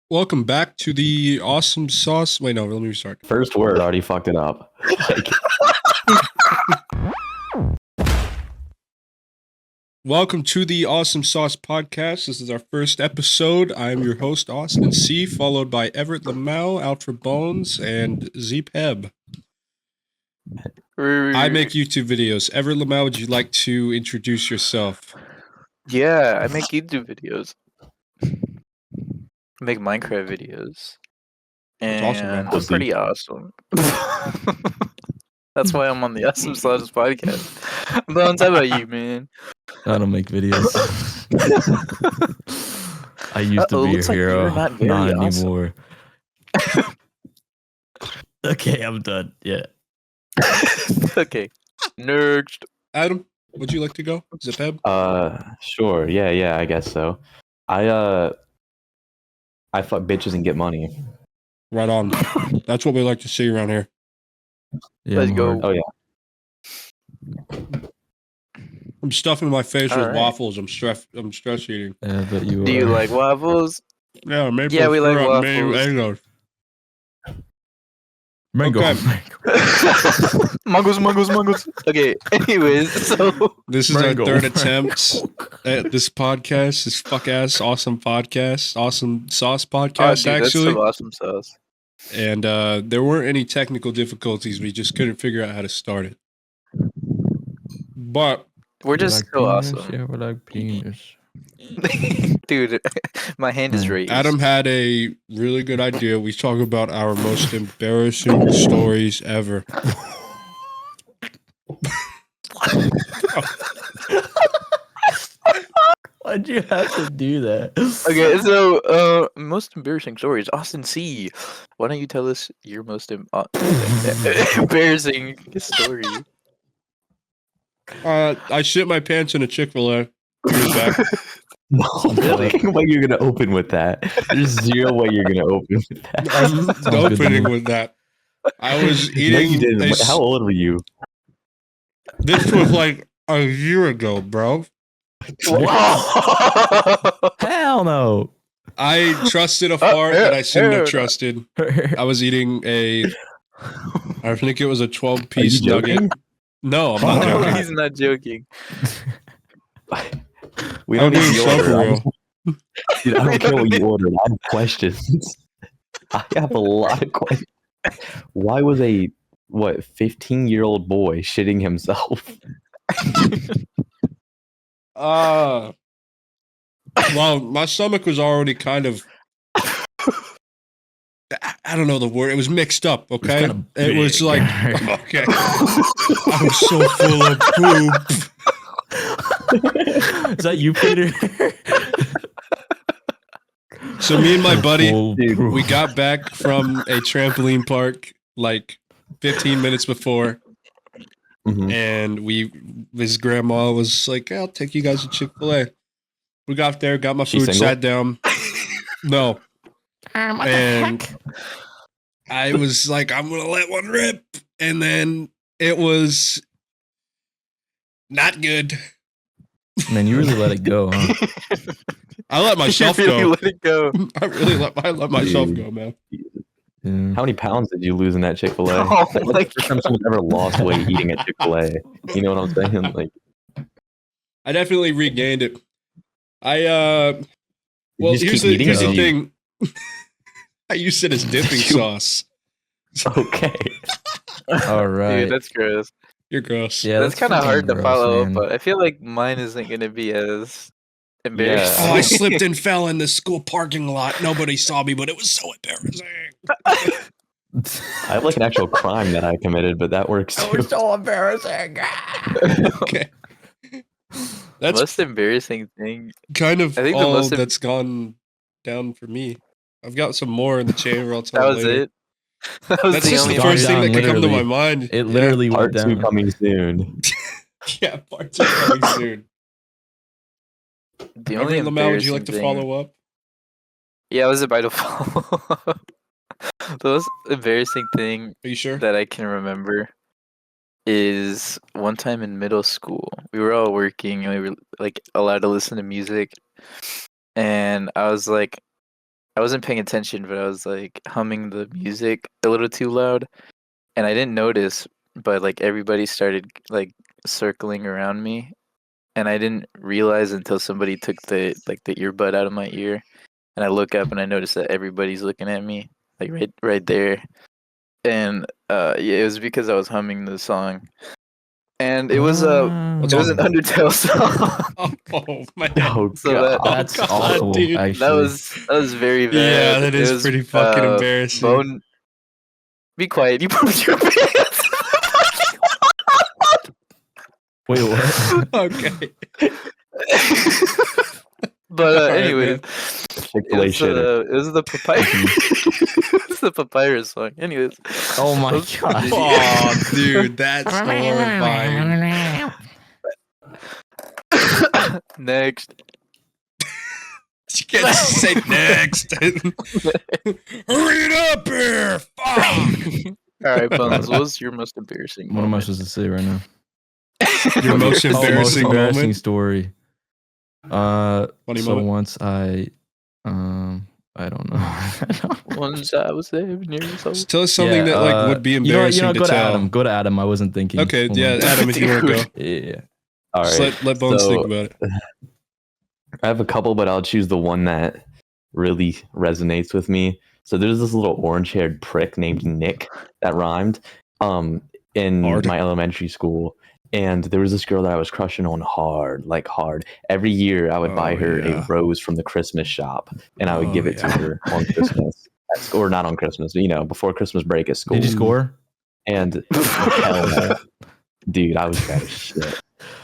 Welcome back to the awesome sauce. Wait, no, let me restart. First word already fucked it up. Like, Welcome to the Awesome Sauce Podcast. This is our first episode. I'm your host, Austin C., followed by Everett Lamau, Ultra Bones, and Zepeb. I make YouTube videos. Everett Lamau, would you like to introduce yourself? Yeah, I make YouTube videos. I make Minecraft videos. That's And awesome, man. I'm pretty awesome. That's why I'm on the Awesome Sauce podcast. Bones, how about you, man? I don't make videos. I used to be a looks like hero, you're not very awesome. anymore. Okay, I'm done. Yeah. Okay. Next. Adam, would you like to go? Zepeb? sure. Yeah, I guess so. I fuck bitches and get money. Right on. That's what we like to see around here. Yeah, Let's I'm go. hard. Oh yeah. I'm stuffing my face All with right. waffles. I'm stress eating. Yeah, but you Do you like waffles? Yeah, maybe Yeah, we like waffles. mango? Okay. Mangos. Okay, anyways, so This is Mango. our third attempt at this podcast, this fuck-ass awesome podcast, awesome sauce podcast, dude, that's actually. some awesome sauce. And there weren't any technical difficulties. We just couldn't figure out how to start it. But We're You just like so penis? awesome. Yeah, we like penis. Dude, my hand is raised. Adam had a really good idea. We talk about our most embarrassing stories ever. Why'd you have to do that? Okay, so most embarrassing stories. Austin C. Why don't you tell us your most embarrassing story? I shit my pants in a Chick-fil-A. No way you're gonna open with that. There's zero way you're gonna open with that. I'm Sounds good to opening me. with that. I was No, eating. you didn't. a Wait, how old were you? This was like a year ago, bro. Hell no. I trusted a fart that I shouldn't have trusted. I was eating I think it was a 12-piece nugget. joking? No, I'm not No, joking. he's not joking. We I'm don't being need so the for order. real. Dude, I don't care what you ordered. I have questions. I have a lot of questions. Why was a 15-year-old boy shitting himself? Well, my stomach was already kind of. I don't know the word. It was mixed up. Okay, kinda it was big. like okay. I'm so full of poop. Is that you, Peter? So me and my buddy, Dude, we got back from a trampoline park like 15 minutes before, Mhm. and his grandma was like, "I'll take you guys to Chick-fil-A." We got there, got my She food, single? sat down. No, and I was like, "I'm gonna let one rip," and then it was not good. Man, you really let it go, huh? I let myself You really go. let it go. I let myself Dude. go, man. Yeah. How many pounds did you lose in that Chick-fil-A? Oh That's my the first time someone ever lost weight eating at Chick-fil-A. You know what I'm saying? Like, I definitely regained it. Well, just here's keep eating the it? thing. I used it as dipping sauce. okay. All right. Dude, that's gross. You're gross. Yeah, that's kind of freaking hard to gross, follow man. up, but I feel like mine isn't going to be as embarrassing. Oh, I slipped and fell in the school parking lot. Nobody saw me, but it was so embarrassing. I have like an actual crime that I committed, but that works too. so embarrassing. Okay. That's Most embarrassing thing. kind of I think the all most that's gone down for me. I've got some more in the chamber. I'll tell That you was later. it. That was That's the just only the Gone first thing down, that could come to my literally. mind. It literally Part went 2 down. coming soon. Yeah, part 2 coming soon. The only Everett Lamau, would you embarrassing like to thing- follow up? Yeah, I was about to follow up. The most embarrassing thing Are you sure? that I can remember is one time in middle school. We were all working and we were like allowed to listen to music. And I was like I wasn't paying attention, but I was like humming the music a little too loud, and I didn't notice, but like everybody started like circling around me, and I didn't realize until somebody took the earbud out of my ear, and I look up and I notice that everybody's looking at me like right there, and yeah, it was because I was humming the song, and it was What's it was an awesome? Undertale song. Oh man. Oh So god. That's God, awful, dude. actually. that was very bad. Yeah, that It is was, pretty fucking embarrassing. Bone, be quiet. You pooped your pants. Wait, what? Okay. But All right, anyways, man. Chick-fil-A shitter. it was the papyrus. It's the papyrus song. Anyways. Oh my Let's- god. Oh, dude, that's horrifying. Next. You can't say next. Hurry it up here. Fuck. All right, Bones. What was your most embarrassing? What am I moment? supposed to say right now? Your most Oh, embarrassing embarrassing moment. story. Funny So moment. once I don't know. Once I was 7 years old. Just tell us something that like would be embarrassing go to to tell. Adam. Go to Adam. I wasn't thinking. Okay, Hold yeah, on. Adam, if you want to go, Yeah. All just right. let Bones So- think about it. I have a couple, but I'll choose the one that really resonates with me. So there's this little orange-haired prick named Nick that rhymed in Hard. my elementary school. And there was this girl that I was crushing on hard. Every year I would buy Oh, her yeah. a rose from the Christmas shop, and I would Oh, give it to yeah. her on Christmas. Or not on Christmas, but, before Christmas break at school. Did you score? And hell no. Dude, I was bad as shit.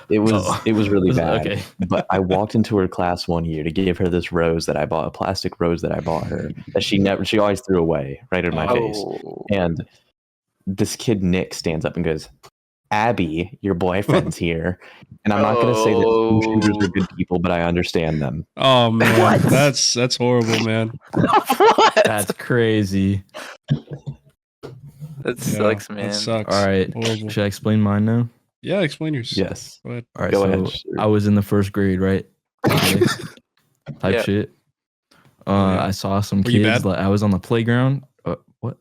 It was really bad. Okay. But I walked into her class one year to give her this rose that I bought, a plastic rose that I bought her that she always threw away right in my face. Oh. And this kid Nick stands up and goes, "Abby, your boyfriend's here." And I'm not going to say that school shooters are good people, but I understand them. Oh man, What? that's horrible, man. What? That's crazy. That Yeah, sucks, man. That sucks. All right. Horrible. Should I explain mine now? Yeah, explain yours. Yes. Go ahead. All right. Go so ahead, sure. I was in the first grade, right? Okay. Type Yeah. shit. Yeah. I saw some Were you kids. bad? Like, I was on the playground. What?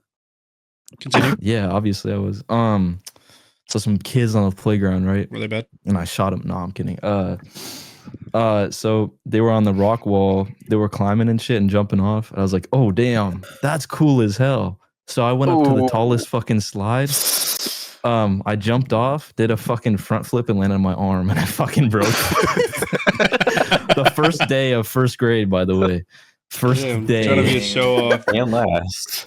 Continue. Yeah, obviously I was. So some kids on the playground, right? Were they bad? And I shot them. No, I'm kidding. So they were on the rock wall. They were climbing and shit and jumping off. And I was like, oh damn, that's cool as hell. So I went up to the Ooh. tallest fucking slide. I jumped off, did a fucking front flip and landed on my arm, and I fucking broke. The first day of first grade, by the way. First Damn, day. trying to be a show off. And last.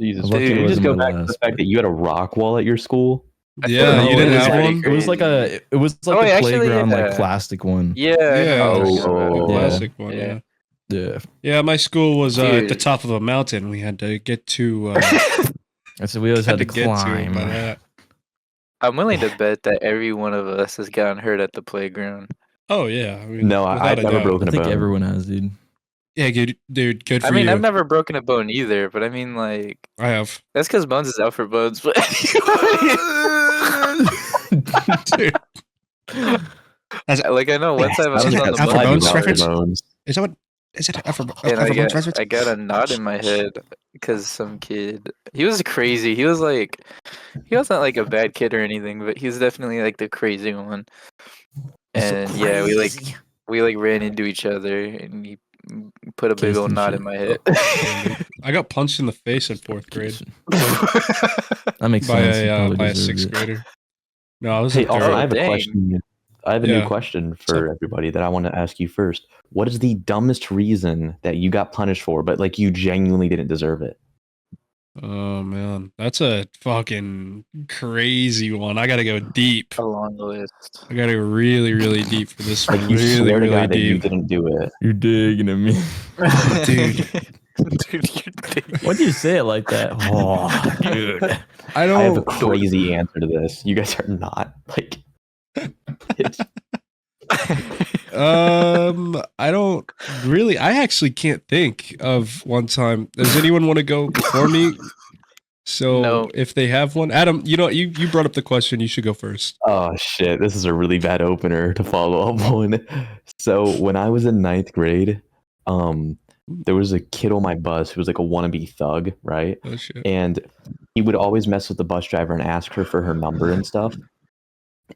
Jesus. Lucky Can it you just wasn't go my back to the last, fact that you had a rock wall at your school? Yeah, No, you didn't it was have pretty one. It was like a Oh, a actually, playground like yeah. plastic one. Yeah. I Yeah, know what you're Oh, talking about. a oh. classic one. Yeah. Yeah. Yeah. Yeah, my school was at the Dude. top of a mountain. We had to get to. I said we always had to get to it climb. by that. I'm willing to bet that every one of us has gotten hurt at the playground. Oh yeah. I mean, No, without I've a never doubt. broken I a think bone. everyone has, dude. Yeah, good, dude. Good for I mean, you. I've never broken a bone either, but I mean, like, I have. that's because Bones is out for bones. But Dude. That's, like, I know one time I was Is on it the Alpha bone Bones cart, reference? Bones. is that what? Is it Alpha and I Bones got, reference? I got a knot in my head because some kid. He was crazy. He was like, he wasn't like a bad kid or anything, but he was definitely like the crazy one. And yeah, we ran into each other, and he put a big Kissed old and knot shit. in my head. I got punched in the face in 4th grade That makes by sense. You a probably by a deserved 6th it. grader. No, I was Hey, in also, third. I have a dang. question. I have a Yeah. new question What's for everybody that I want to ask you first. What is the dumbest reason that you got punished for, but like you genuinely didn't deserve it? Oh man, that's a fucking crazy one. I gotta go deep. A long list. I gotta go really, really deep for this Like one. you Really, swear to really God that you deep. didn't do it. You're digging at me. Dude. Dude, you're big. Why'd you say it like that? Oh, dude. I I have a don't. crazy answer to this. You guys are not like. It's, I don't really. I actually can't think of one time. Does anyone want to go before me? So No. if they have one, Adam, you brought up the question. You should go first. oh shit! This is a really bad opener to follow up on. So when I was in ninth grade, there was a kid on my bus who was like a wannabe thug, right? Oh shit. And he would always mess with the bus driver and ask her for her number and stuff.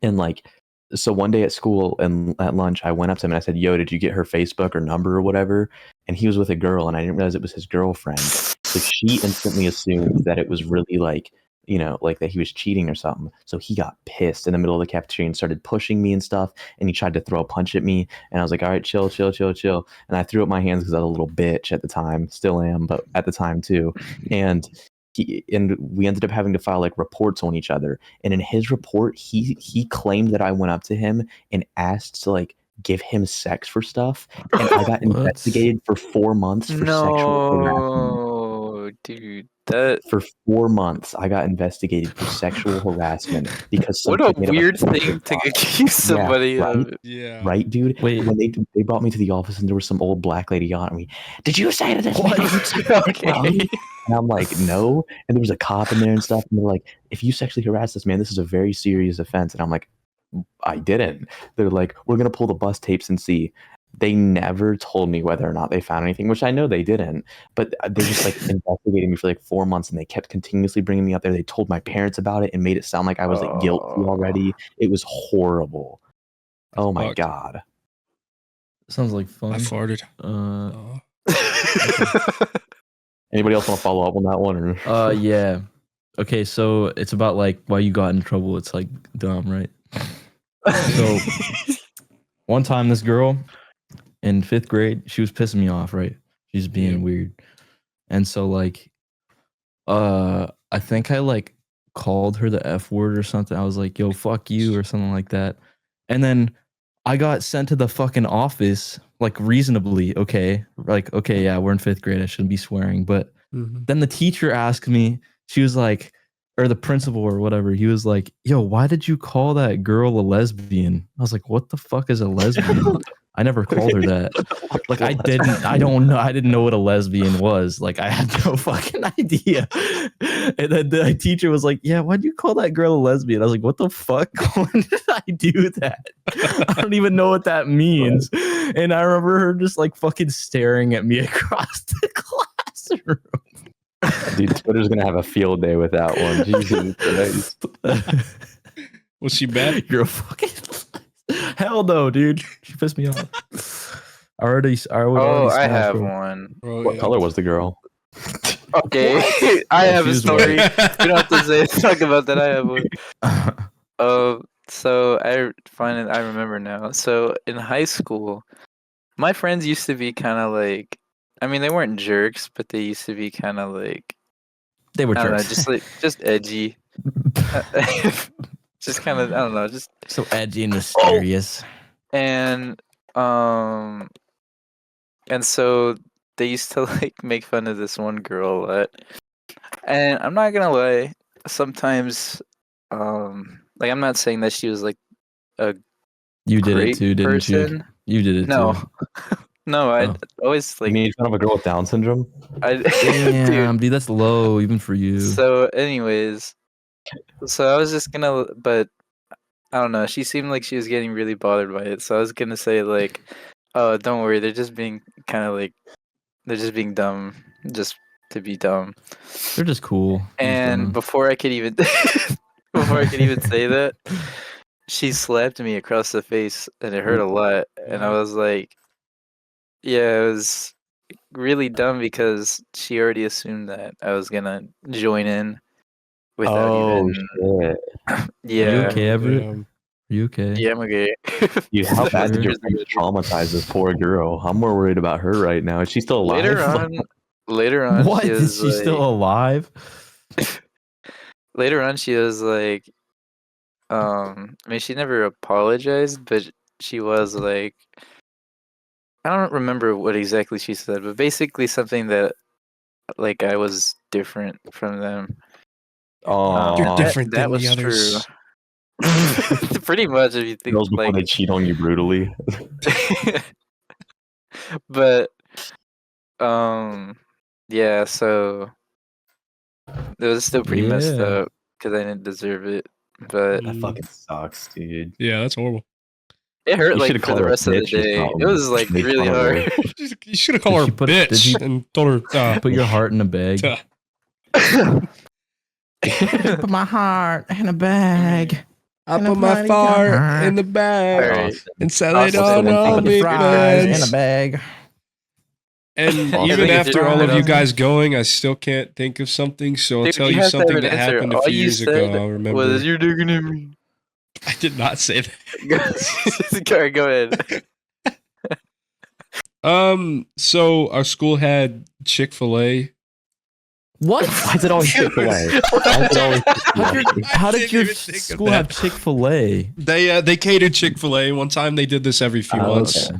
And like, so one day at school and at lunch, I went up to him and I said, "Yo, did you get her Facebook or number or whatever?" And he was with a girl, and I didn't realize it was his girlfriend. So she instantly assumed that it was really like, you know, like that he was cheating or something. So he got pissed in the middle of the cafeteria and started pushing me and stuff. And he tried to throw a punch at me. And I was like, "All right, chill, chill, chill, chill." And I threw up my hands because I was a little bitch at the time, still am, but at the time too. And we ended up having to file like reports on each other. And in his report, he claimed that I went up to him and asked to like give him sex for stuff, and I got What? investigated for 4 months for sexual harassment. No, dude, that For 4 months, I got investigated for sexual harassment because what some a kid made up weird stupid thing to lie. accuse somebody right? of. Yeah. Right, dude? Wait. When they brought me to the office and there was some old black lady yelling at me, "Did you say to this man What? that you'd suck my dick, bro?" Okay. And I'm like, "No." And there was a cop in there and stuff. And they're like, "If you sexually harass this man, this is a very serious offense." And I'm like, "I didn't." They're like, "We're going to pull the bus tapes and see." They never told me whether or not they found anything, which I know they didn't. But they just like investigated me for like 4 months, and they kept continuously bringing me up there. They told my parents about it and made it sound like I was like guilty already. It was horrible. Oh my Fucked. God. Sounds like fun. I farted. Uh, Anybody else want to follow up on that one? Or? yeah. Okay, so it's about like why you got in trouble. It's like dumb, right? So one time, this girl in 5th grade, she was pissing me off, right? She's being Yeah. weird, and so like, I think I like called her the F word or something. I was like, "Yo, fuck you," or something like that, and then I got sent to the fucking office, like reasonably, okay, like okay, yeah, we're in 5th grade. I shouldn't be swearing, but Mhm. then the teacher asked me, she was like, or the principal or whatever, he was like, "Yo, why did you call that girl a lesbian?" I was like, "What the fuck is a lesbian?" I never called her that. Like I don't know. I didn't know what a lesbian was. Like I had no fucking idea. And then the teacher was like, "Yeah, why'd you call that girl a lesbian?" I was like, "What the fuck? When did I do that? I don't even know what that means." And I remember her just like fucking staring at me across the classroom. Dude, Twitter's gonna have a field day with that one. Jesus Christ. Was she bad? You're a fucking hell no, dude. She pissed me off. I would Oh, already I smash have her. one. Bro, What yeah. color was the girl? Okay, I Oh, have she a was story. You don't have to talk about that. I have one. So I remember now. So in high school, my friends used to be kind of like, I mean, they weren't jerks, but they used to be kind of like, They were I don't know, jerks. just edgy. Just kind of, I don't know, just So edgy and mysterious. and um and so they used to like make fun of this one girl a lot. And I'm not gonna lie, sometimes like I'm not saying that she was like a You did it great too, didn't you? person. You did it No. too. No, I Oh. always You like mean in front of a girl with Down syndrome? dude. Damn, dude, that's low even for you. So anyways, so I was just gonna, but I don't know, she seemed like she was getting really bothered by it. So I was gonna say like, oh, don't worry, they're just being kind of like, they're just being dumb just to be dumb. They're just cool. And before I could even say that, she slapped me across the face and it hurt a lot. And I was like, yeah, it was really dumb because she already assumed that I was gonna join in without Oh even. shit! Are you Yeah, okay, Everett? Damn. Are you okay? yeah, I'm okay. Dude, how bad did your Sure. friends traumatize this poor girl? I'm more worried about her right now. Is she still alive? Later on, What? she Is was she still alive? later on, she was like, I mean, she never apologized, but she was like, I don't remember what exactly she said, but basically something that like I was different from them. Oh, You're different That than the was true. others. Pretty much, if you think girls before like, they cheat on you brutally. but yeah. So it was still pretty messed Yeah. up because I didn't deserve it. But That fucking sucks, dude. Yeah, that's horrible. It hurt You like should've for called the her a rest of the bitch or day. It something. was like Made really fun of her. hard. You should have called her you a put it- did bitch you- and told her. Put your heart in a bag. Put my heart in a bag. I And put a my party fart gun. in the bag Alright. and sell Austin, it what's the on one thing all you the fries in a fans. bag. And I even think it's after all of right you on. guys going, I still can't think of something. So I'll Dude, tell you you have to have something an that answer. happened a All few you years ago. said I'll remember. was you're digging at me. I did not say that. Alright, go ahead. So our school had Chick-fil-A. What? Why is it always Chick-fil-A? Why is it always Chick-fil-A? How did didn't your even think of school that. have Chick-fil-A? They catered Chick-fil-A. One time they did this every few Oh, months, okay.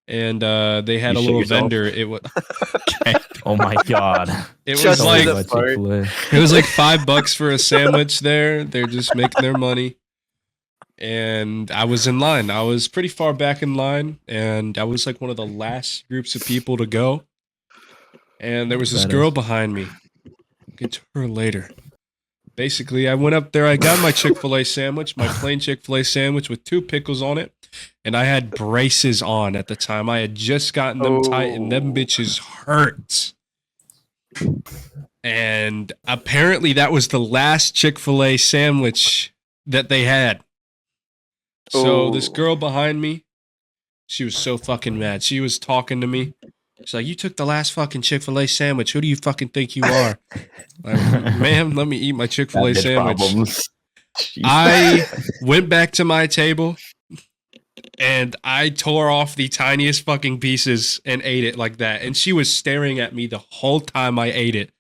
and they had You a shit little yourself? vendor. It was Oh my god. it was Just like the About fart. Chick-fil-A. it was like $5 for a sandwich. There, they're just making their money. And I was in line. I was pretty far back in line, and I was like one of the last groups of people to go. And there was this Badass. girl behind me. Get to her later. Basically, I went up there. I got my Chick-fil-A sandwich, my plain Chick-fil-A sandwich with 2 pickles on it. And I had braces on at the time. I had just gotten them tight, and them bitches hurt. And apparently, that was the last Chick-fil-A sandwich that they had. So this Oh. girl behind me, she was so fucking mad. She was talking to me. She's like, "You took the last fucking Chick-fil-A sandwich. Who do you fucking think you are?" Like, ma'am, let me eat my Chick-fil-A Bad bitch sandwich. problems. I went back to my table and I tore off the tiniest fucking pieces and ate it like that. And she was staring at me the whole time I ate it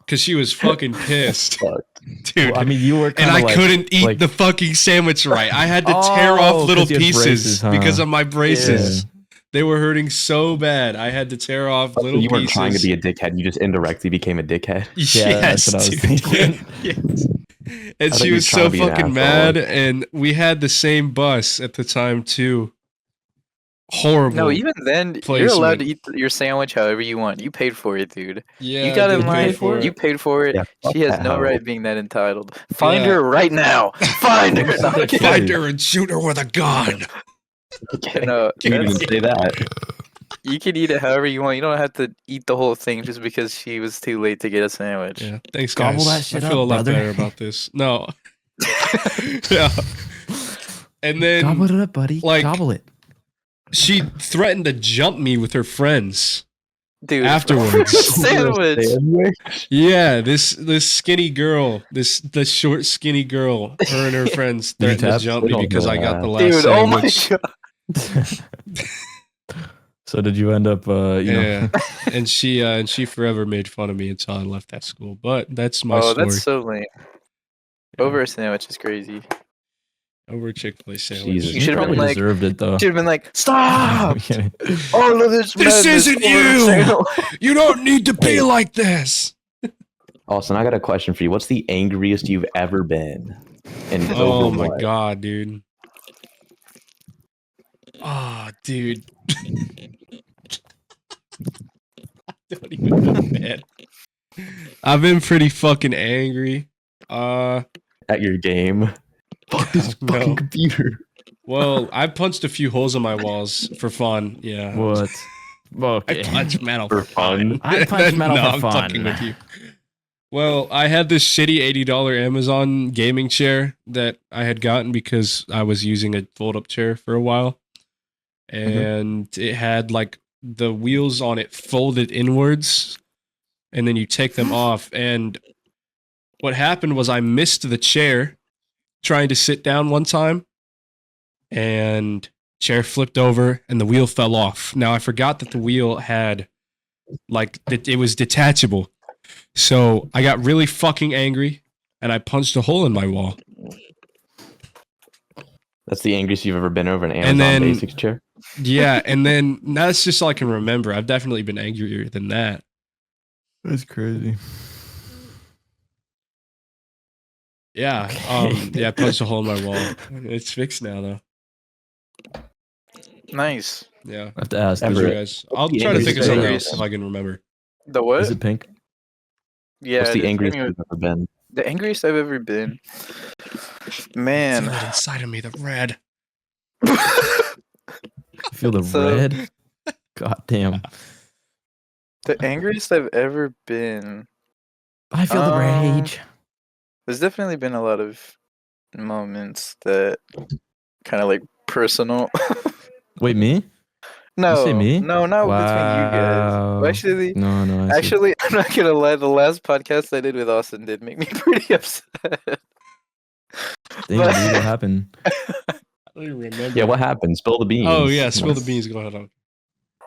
because she was fucking pissed. Fuck. Dude. Well, I mean, you were And kind I of like, couldn't eat like- the fucking sandwich right. I had to tear Oh, off little 'cause you had pieces braces, huh? because of my braces. Yeah. They were hurting so bad. I had to tear off So little you weren't pieces. trying to be a dickhead. You just indirectly became a dickhead. Yeah, that's what I was dude. thinking. Yes. And I thought she you were was trying so to be an fucking asshole. mad, and we had the same bus at the time too. Horrible. No, even then, you're placement. allowed to eat your sandwich however you want. You paid for it, dude. Yeah, You got I in did pay line. for You it. paid for it. Yeah, fuck She has that no hoe. right being that entitled. Find Yeah. her right now. Find her. No, I'm kidding. Find her and shoot her with a gun. Okay. No, You didn't even that's- say that. you can eat it however you want. You don't have to eat the whole thing just because she was too late to get a sandwich. Yeah, thanks, guys. Gobble that shit I feel up, a lot brother. better about this. No. Yeah. And then Gobble it up, buddy. like- Gobble it. she threatened to jump me with her friends. Dude, Afterwards. sandwich. Yeah, this skinny girl, the short skinny girl, her and her friends Did you threatened to tap? jump We me don't because do I got that. the last Dude, oh my sandwich. god. So did you end up, you know? Yeah, and she forever made fun of me until I left that school. But that's my Oh, story. that's so lame. Over a sandwich is crazy. Over Chick-fil-A sandwich. Jesus. You You should've been probably like- deserved it though. Should have been like, stop! I'm kidding. All of this This madness isn't for a you! sandwich." You don't need to be Hey. like this. Austin, I got a question for you. What's the angriest you've ever been? And Oh over my what? god, dude. Oh, dude. I don't even know, man. I've been pretty fucking angry. At your game. Fuck this No. fucking computer. Well, I punched a few holes in my walls for fun. Yeah. What? I Okay. punch metal For for fun. fun? I punch metal no, for I'm fun. fucking with you. Well, I had this shitty $80 Amazon gaming chair that I had gotten because I was using a fold-up chair for a while. And it had like the wheels on it folded inwards, and then you take them off. And what happened was I missed the chair trying to sit down one time, and chair flipped over and the wheel fell off. Now I forgot that the wheel had like it was detachable. So I got really fucking angry and I punched a hole in my wall. That's the angriest you've ever been over an Amazon And then- Basics chair? Yeah, and then that's just all I can remember. I've definitely been angrier than that. That's crazy. Yeah, yeah, I punched a hole in my wall. It's fixed now though. Nice. Yeah. I have to ask. Thank Is you Everett. it, guys. I'll the try to think of something angriest- else if I can remember. The what? is it pink? Yeah. What's the it is. angriest Give me you've ever been? The angriest I've ever been. Man. Feel it inside of me, the red. Feel the So- red. God damn. The angriest I've ever been. I feel the rage. There's definitely been a lot of moments that kind of like personal. Wait, me? No, say me? no, not between you guys. Wow. Well, actually, No. I see. actually, I'm not gonna lie. The last podcast I did with Austin did make me pretty upset. Damn, dude, what happened? I don't even remember. Yeah, what happened? Spill the beans. Oh yeah, spill the beans. Go ahead.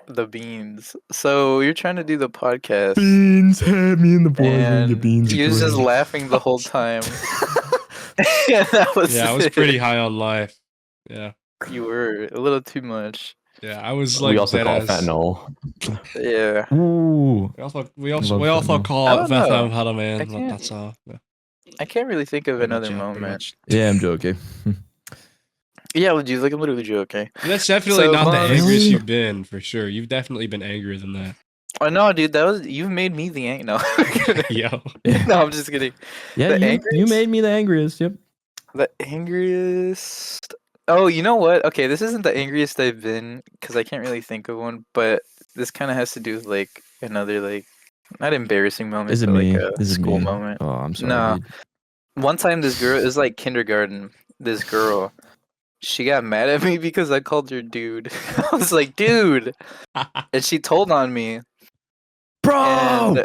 The beans. So you're trying to do the podcast, Beans had me in the boiling. The and beans. he was just laughing the whole time. Yeah, that was. Yeah, I was it. pretty high on life. Yeah, You were a little too much. yeah, I was like We also dead call it ass. fentanyl. Yeah. Ooh. We Love also fentanyl. call I it don't know. methamphetamine. I can't- That's all. Yeah, I can't really think of pretty another much, pretty moment. much. Yeah, I'm joking. Yeah, legit, like I'm literally joking. That's definitely So, not the really? angriest you've been, for sure. You've definitely been angrier than that. Oh no, dude, that was you've made me the No, Yo. no, I'm just kidding. Yeah, The you angriest? made me the angriest. Yep. The angriest. Oh, you know what? Okay, this isn't the angriest I've been because I can't really think of one, but this kind of has to do with like another like not embarrassing moment, Is it but me? like a Is it school me? moment. Oh, I'm sorry. Nah. Dude. One time, this girl it was like kindergarten. This girl, she got mad at me because I called her dude. I was like, dude, and she told on me. Bro.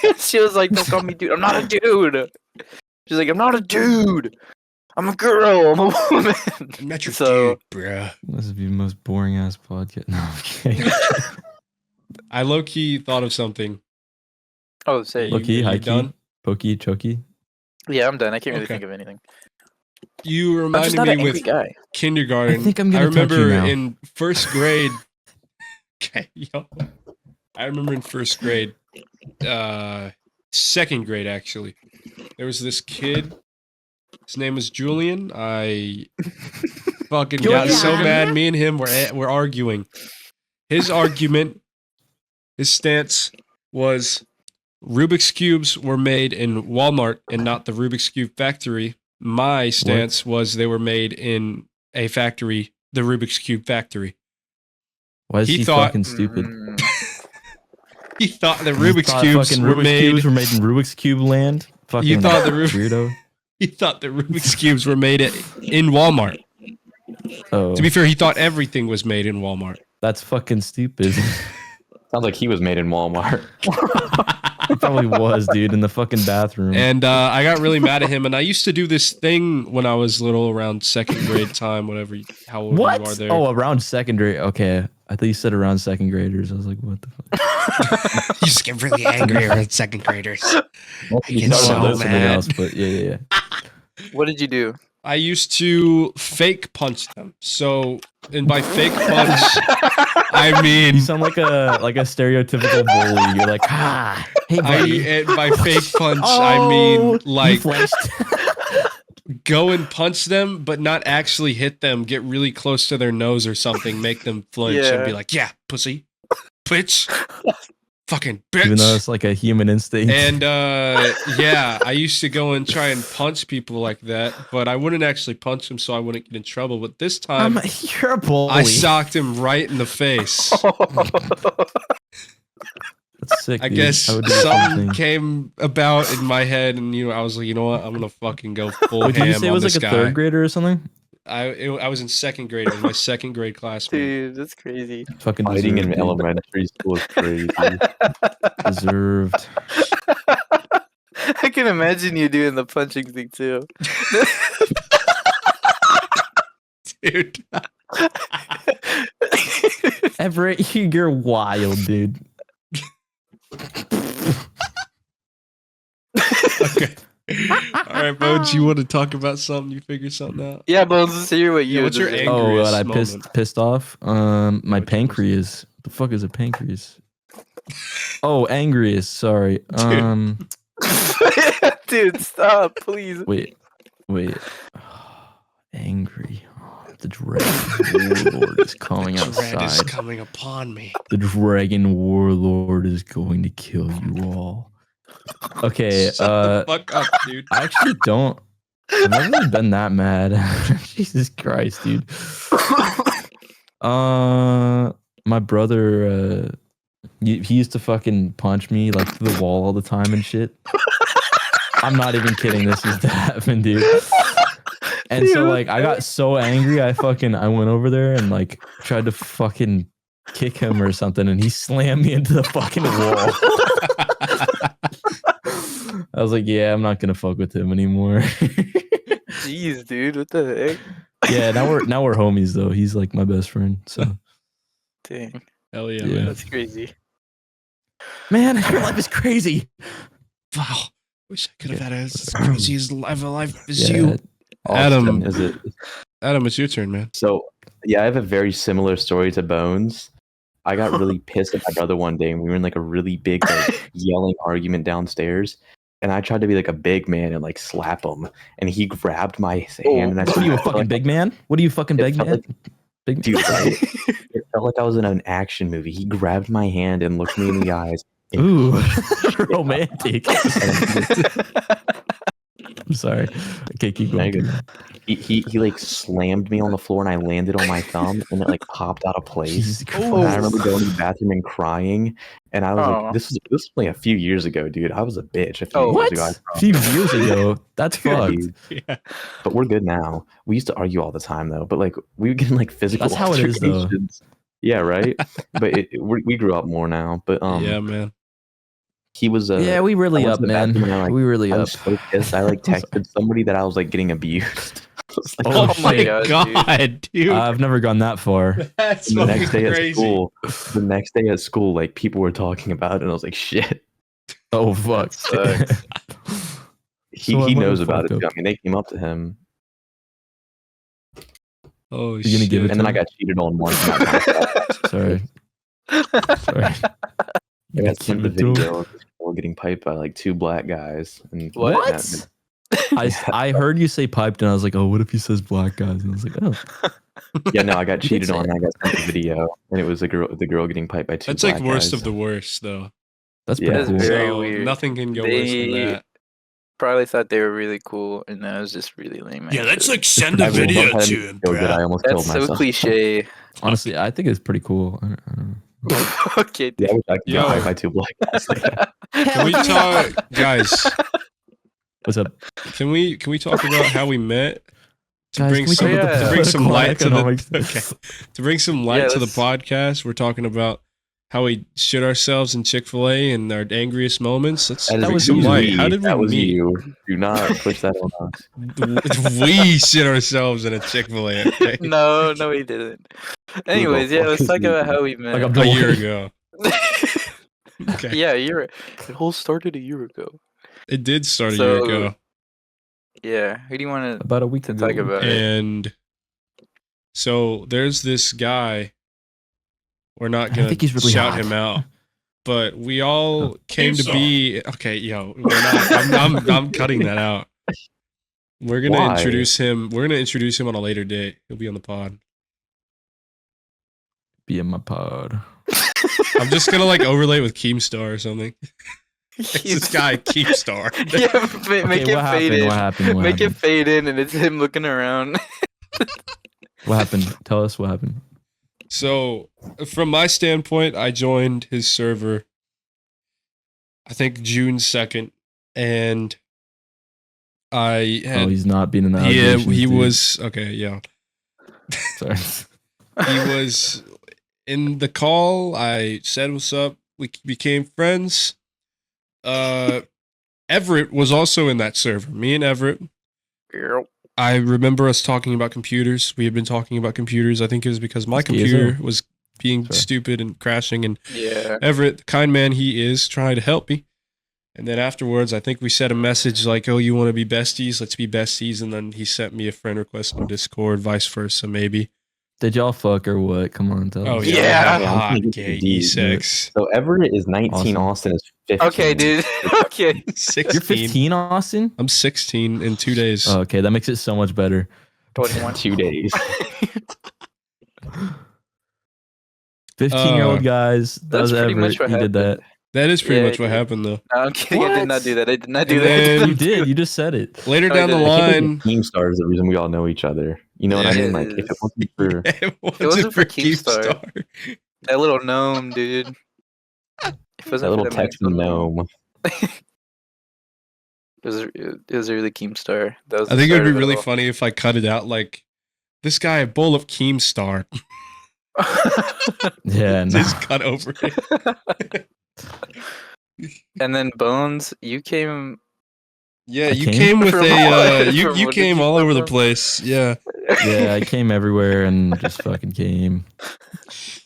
And she was like, "Don't call me dude. I'm not a dude." She's like, "I'm not a dude. I'm a girl. I'm a woman." I'm not your So- dude, bruh. This would be the most boring ass podcast. No, okay. I low key thought of something. Oh, say. You- Low-key, you high-key, done? pokey, chokey. Yeah, I'm done. I can't really Okay. think of anything. You I'm just reminded not me an angry with guy. kindergarten. I think I'm gonna touch you remember now. in first grade. Okay, yo. I remember in first grade, second grade actually. There was this kid. His name was Julian. I fucking got so Julian. mad. Me and him were arguing. His argument, his stance was Rubik's cubes were made in Walmart and not the Rubik's Cube factory. My stance was they were made in a factory, the Rubik's Cube factory. Why is He he, thought- fucking stupid? Mm, He thought the You Rubik's thought cubes fucking were Rubik's made. cubes were made in Rubik's Cube land. Fucking thought the weirdo. He thought the Rubik's cubes were made in Walmart. Oh, To be fair, he thought everything was made in Walmart. that's fucking stupid. Sounds like he was made in Walmart. He probably was, dude, in the fucking bathroom. And I got really mad at him. And I used to do this thing when I was little, around second grade time, whatever, how old you are what? there. Oh, around second grade. Okay, I thought you said around second graders. I was like, what the fuck? You just get really angry around second graders. He's get not so about That's this. something mad. else, but yeah. what did you do? I used to fake punch them. So, and by fake punch, I mean, You sound like a stereotypical bully. You're like, hey buddy. and by fake punch, I Oh, mean you like flinched. go and punch them, but not actually hit them. Get really close to their nose or something, make them flinch, and Yeah. be like, "Yeah, pussy, bitch, fucking Even though bitch." it's like a human instinct. And yeah, I used to go and try and punch people like that, but I wouldn't actually punch them, so I wouldn't get in trouble. But this time, You're a bully. I socked him right in the face. That's sick. I dude. guess I would do the same something thing. came about in my head, and I was like, you know what, I'm gonna fucking go full Wait, did you ham say it on was this like a guy. third grader or something? I was in second grade. It was my second grade classmate. Dude, that's crazy. Fucking Fighting deserved, in dude. elementary school is crazy. Deserved. I can imagine you doing the punching thing too. Dude. Everett, you're wild, dude. Okay. All right, Bo, do you want to talk about something? You figure something out? Yeah, but let's hear what you. Yeah, what's your did. anger? Oh, Angriest what I moment. pissed off? My What was- pancreas. The fuck is a pancreas? Oh, angriest. Sorry. Dude, stop, please. Wait. Angry. The dragon warlord is coming Dread is outside. coming upon me. The dragon warlord is going to kill you all. Okay. Shut the fuck up, dude. I actually don't. I've never really been that mad. Jesus Christ, dude. My brother, he used to fucking punch me like through the wall all the time and shit. I'm not even kidding. This used to happen, dude. And so like I got so angry, I went over there and like tried to fucking kick him or something, and he slammed me into the fucking wall. I was like, yeah, I'm not gonna fuck with him anymore. Jeez, dude, what the heck? Yeah, now we're homies though. He's like my best friend. So Dang, Hell yeah, Yeah. man. that's crazy. man, your life is crazy. Wow. Wish I could have had as crazy as life as Yeah. you. Adam. Austin, is it? Adam, it's your turn, man. So yeah, I have a very similar story to Bones. I got really pissed at my brother one day, and we were in like a really big like, yelling argument downstairs. And I tried to be like a big man and like slap him, and he grabbed my hand. And I What are you, a fucking big man? What are you, fucking big felt man? like- Big dude, right? It felt like I was in an action movie. He grabbed my hand and looked me in the eyes. And Ooh, romantic. I'm sorry. Okay, keep going. Megan, he like slammed me on the floor, and I landed on my thumb, and it like popped out of place. Jesus Christ. And I remember going to the bathroom and crying, and I was Aw. like, "This was only a few years ago, dude. I was a bitch a few Oh, years What? ago." A few years ago. That's Yeah, fucked. dude. Yeah. But we're good now. We used to argue all the time though. But like we would get in like physical. That's how it is, though. altercations. Yeah, right. But we grew up more now. But Yeah, man. he was Yeah, we really I went up, to the man. bathroom and I, like, We really I up. was so pissed. I like texted somebody that I was like getting abused. I was like, Oh, Oh, my shit. god, dude. I've never gone that far. That's the next fucking day crazy. the next day at school, like people were talking about it, and I was like, shit. Oh fuck. sucks. He So I he might knows have about it. fucked Too. up. I mean, they came up to him, Oh, You gonna give shit. it and then to I got cheated on once. And I Sorry. Sorry. got sent the Give it to him. video of this girl getting piped by like two black guys. And What? that- I heard you say piped and I was like, oh, what if he says black guys? And I was like, oh. yeah, no, I got You did cheated say on. it. And I got sent the video, and it was the girl getting piped by two. That's like black worst guys. of the worst, though. That's Yeah. pretty That's cool. very So weird. nothing can go worse than They- that. Probably thought they were really cool, and that was just really lame. Yeah, that's actually. like send a I really video had to so him, good I bro. almost That's killed so myself. cliche. Honestly, I think it's pretty cool. I don't know. Okay, Yeah, I wish I could Yo. get piped by two black guys. Like that. Can we talk, guys? What's up? Can we talk about how we met? To Guys, bring can we some, talk about the to bring some political light to the economics? okay. To bring some light Yeah, to the let's- podcast, we're talking about how we shit ourselves in Chick-fil-A and our angriest moments. Let's That bring was some you. light. How did we that was meet? you. Do not push that on us. We shit ourselves in a Chick-fil-A. Okay? No, we didn't. Anyways, yeah, let's talk about how we met. Like, I'm A doing- year ago. Okay. Yeah, it whole started a year ago. It did start a year So, ago. Yeah, who do you want About a week to ago. talk about? And so there's this guy. We're not I gonna think he's really shout hot. him out, but we all Oh. came to be okay. Yo, we're not. I'm cutting that out. We're gonna Why? introduce him. We're gonna introduce him on a later date. He'll be on the pod. Be in my pod. I'm just gonna like overlay it with Keemstar or something. It's this He's- guy Keemstar. Yeah, make Okay, it what fade happened? in. What happened? What Make it happened? fade in, and it's him looking around. What happened? Tell us what happened. So, from my standpoint, I joined his server. I think June 2nd, and I Oh, had he's not being in the yeah, allegations, he dude. was okay. Yeah, Sorry. he was in the call. I said what's up. We became friends. Everett was also in that server. Me and Everett. I remember us talking about computers. We had been talking about computers. I think it was because my Ski as computer hell. was being Sorry. stupid and crashing, and Yeah. Everett, the kind man he is, trying to help me. And then afterwards, I think we sent a message like, "Oh, you want to be besties? Let's be besties." And then he sent me a friend request on Discord, vice versa, maybe. Did y'all fuck or what? Come on, tell Oh us. yeah, Yeah. I'm hot gonna gay get the E6. So Everett is 19. Awesome. Austin is 15. Okay, dude. Okay. 16. You're 15, Austin? I'm 16 in 2 days. Oh, okay, that makes it so much better. 21. 2 days. 15-year-old guys. That That's was pretty Everett. much what He did that. happened. That is pretty Yeah, much what dude. happened, though. No, I'm kidding. I did not do that. I did not do And that. then- You did. You just said it. Later I down the did. I think line, Keemstar is the reason we all know each other. You know what I Yeah, mean? it Like, if it is. wasn't for it wasn't for Keemstar. Keemstar. That little gnome, dude. If it that wasn't little for that Texan mental gnome, it was a really Keemstar. That was I the think it would start be of really all. funny if I cut it out like, this guy, a bowl of Keemstar. Yeah, no. Just cut over it. And then Bones, you came. Yeah, I you came came with from a from you what did came you all come over the from? place. Yeah. Yeah, I came everywhere and just fucking came.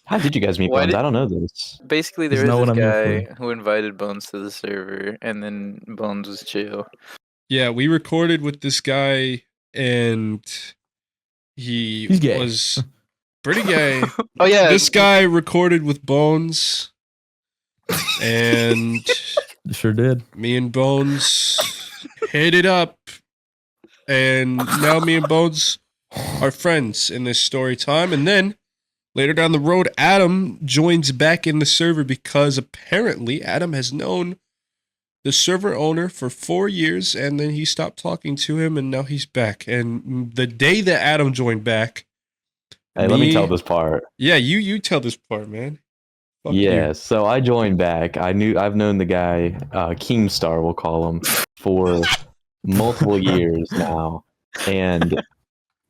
how did you guys meet Why Bones? did- I don't know this. Basically, Isn't there that was what this I'm here guy who invited Bones to the server, and then Bones was chill. Yeah, we recorded with this guy and he He's gay. was pretty gay. Oh yeah, This guy recorded with Bones and Sure did. me and Bones hit it up. And now me and Bones are friends in this story time. And then later down the road, Adam joins back in the server because apparently Adam has known the server owner for 4 years, and then he stopped talking to him, and now he's back. And the day that Adam joined back, Hey, let me tell this part. Yeah, you tell this part, man. Fuck Yeah, you. so I joined back. I've known the guy, Keemstar, we'll call him, for multiple years now. And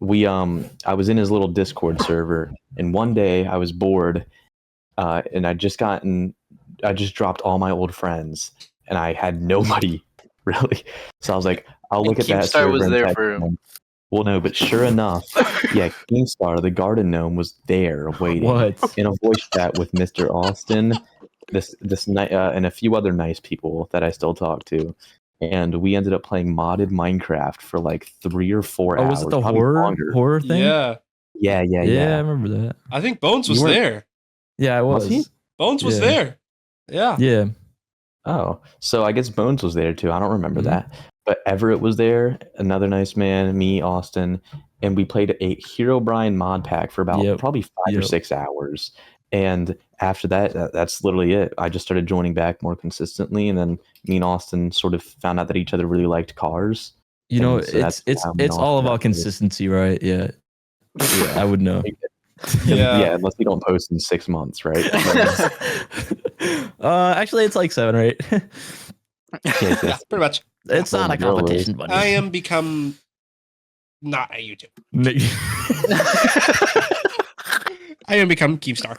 I was in his little Discord server, and one day I was bored, and I just dropped all my old friends, and I had nobody really. So I was like, I'll look at that Keemstar server was and there text for him. him. Well, no, but sure enough, yeah, Keemstar, the garden gnome, was there waiting What? in a voice chat with Mr. Austin, and a few other nice people that I still talk to. And we ended up playing modded Minecraft for like 3 or 4 Oh, hours. was it the probably longer. horror thing? Yeah, Yeah. Yeah, I remember that. I think Bones You was weren't- there. Yeah, I was. Was he? Bones was Yeah. there. Yeah. Yeah. Oh, so I guess Bones was there too. I don't remember Mhm. that. But Everett was there, another nice man, me, Austin, and we played a Hero Brian mod pack for about Yep. probably 5 or Yep. 6 hours. And after that, that's literally it. I just started joining back more consistently, and then me and Austin sort of found out that each other really liked cars. You know, And so that's it's how me and all Austin about got started. consistency, right? Yeah. Yeah, I would know. Yeah. Unless you don't post in 6 months, right? Actually, it's like 7 or 8. Yeah, Yeah, pretty much. It's not a Well, competition, buddy. I am become not a YouTube. I am become Keemstar.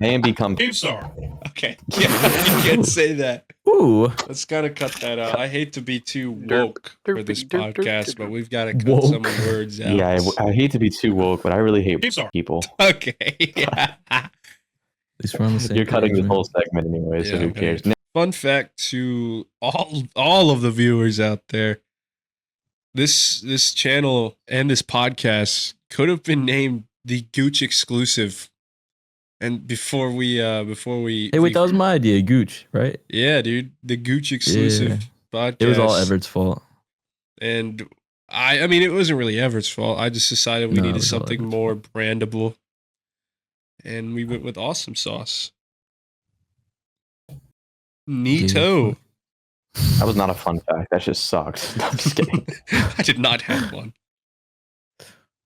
and become Keemstar. Okay. Yeah, you can't say that. Ooh, Let's gotta cut that out. I hate to be too woke for this derp, derp, podcast, derp. but we've got to cut Woke. some words out. yeah. I hate to be too woke, but I really hate Keemstar. people. Okay. Yeah. at least we're on the same You're cutting page, this man. whole segment anyway, so Yeah, who okay. cares? Fun fact to all of the viewers out there. This channel and this podcast could have been named the Gooch Exclusive. And before we Hey, wait, that was my idea, Gooch, right? yeah, dude, the Gooch Exclusive podcast. It was all Everett's fault. And I mean, it wasn't really Everett's fault. I just decided we No, it needed was all something Everett's more brandable, and we went with Awesome Sauce. Neato. That was not a fun fact. That just sucked. I'm just kidding. I did not have one.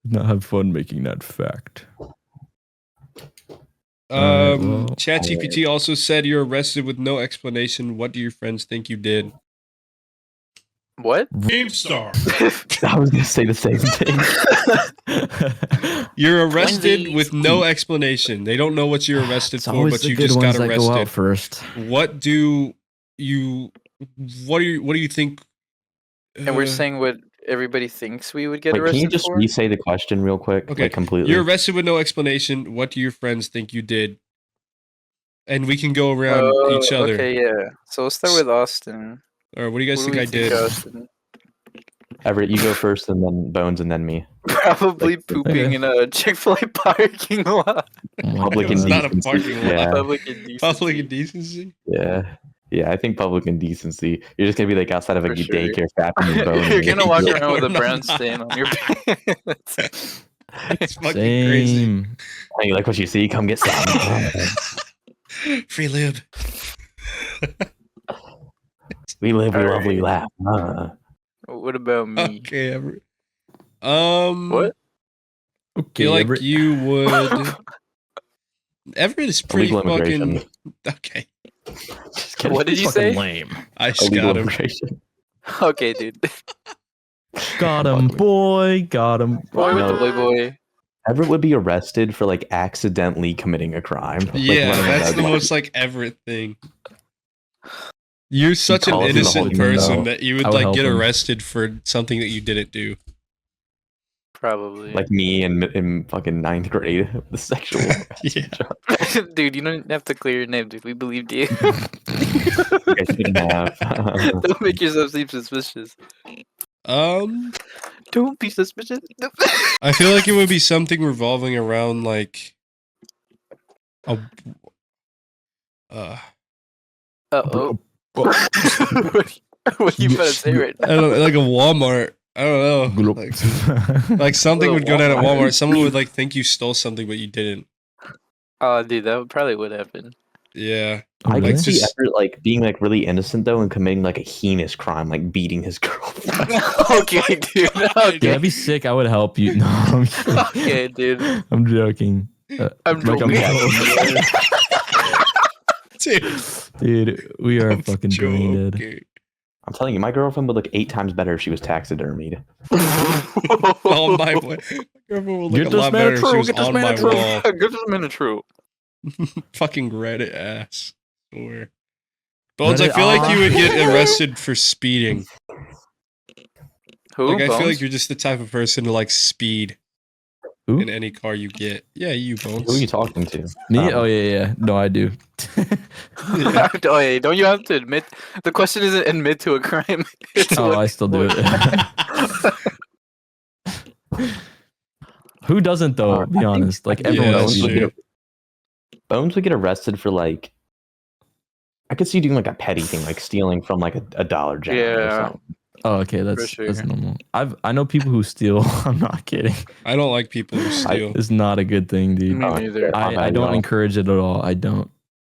Not have fun making that fact. Alright, well, ChatGPT also said you're arrested with no explanation. What do your friends think you did? What? Keemstar. I was gonna say the same thing. You're arrested Wendy's. with no explanation. They don't know what you're arrested It's for, always but the you good just got ones that go out arrested. first. What do you think? And we're saying what everybody thinks we would get Wait, can arrested you just for? re-say the question real quick? Okay, Like completely. you're arrested with no explanation. What do your friends think you did? And we can go around each other. Okay, yeah. So we'll start with Austin. Or what do you guys What think do I we did? Austin? Everett, you go first, and then Bones, and then me. Probably pooping Okay. in a Chick-fil-A parking lot. Oh my Public It's not a indecency. parking lot. Yeah, Public indecency. Public indecency. yeah. I think public indecency. You're just gonna be like outside of a For sure. daycare fapping your bone. You're gonna walk Yeah, around with a no, brown I'm not. stain on your pants. It's fucking crazy. Same. Hey, you like what you see? Come get some. Free lube. We live, we love, we Alright. laugh. What about me? Okay. What? Okay, Feel like Everett. you would. Everett is pretty Illegal immigration. fucking. Okay. Just kidding. What did you Fucking say? lame. I just Illegal got him. immigration. Okay, dude. Got him, Fuck me. boy. Got him. Boy with the No. playboy. Everett would be arrested for like accidentally committing a crime. Like, Yeah, running a that's red the light. most like Everett thing. You're such an calls you the innocent whole person window. that you would I would like help get him. arrested for something that you didn't do. Probably. Like me in fucking 9th grade, the sexual. Yeah. Dude, you don't have to clear your name, dude. We believed you. I shouldn't have. Don't make yourself seem suspicious. Don't be suspicious. I feel like it would be something revolving around like a Uh-oh. What are you about to say right I now? don't know, like a Walmart. I don't know. Like something Little would go down at Walmart. Walmart. Someone would like think you stole something but you didn't. Oh, dude, that probably would happen. Yeah. I Like, could see just- Everett like being like really innocent though and committing like a heinous crime, like beating his girlfriend. Okay, dude. Yeah, Okay, that'd be sick. I would help you. No, I'm kidding. okay, dude. I'm joking. I'm like, joking. Dude, Dude, we are I'm fucking brain dead. joking. I'm telling you, my girlfriend would look 8 times better if she was taxidermied. On my way. My girlfriend would look Get a this lot man better a if she true, was get this on man a my true. wall. Give this man a true. Fucking Reddit ass. Swear. Bones, I Reddit feel like you would get ass. arrested for speeding. Who? Like I feel Bones? like you're just the type of person to like speed Who? in any car you get. Yeah, you Who are you Bones. talking to? Me? Oh yeah. No, I do. Yeah. Oh, yeah, don't you have to admit? The question isn't admit to a crime. It's Oh, what- I still do it. Who doesn't though? Be honest. Like everyone Yeah, else. that's Bones would, true. Bones would get arrested for like, I could see you doing like a petty thing, like stealing from like a Dollar General or Yeah. something. Oh, okay. That's sure. normal. I know people who steal. I'm not kidding. I don't like people who steal. It's not a good thing, dude. Me Oh, neither. my I bad, don't y'all. encourage it at all. I don't.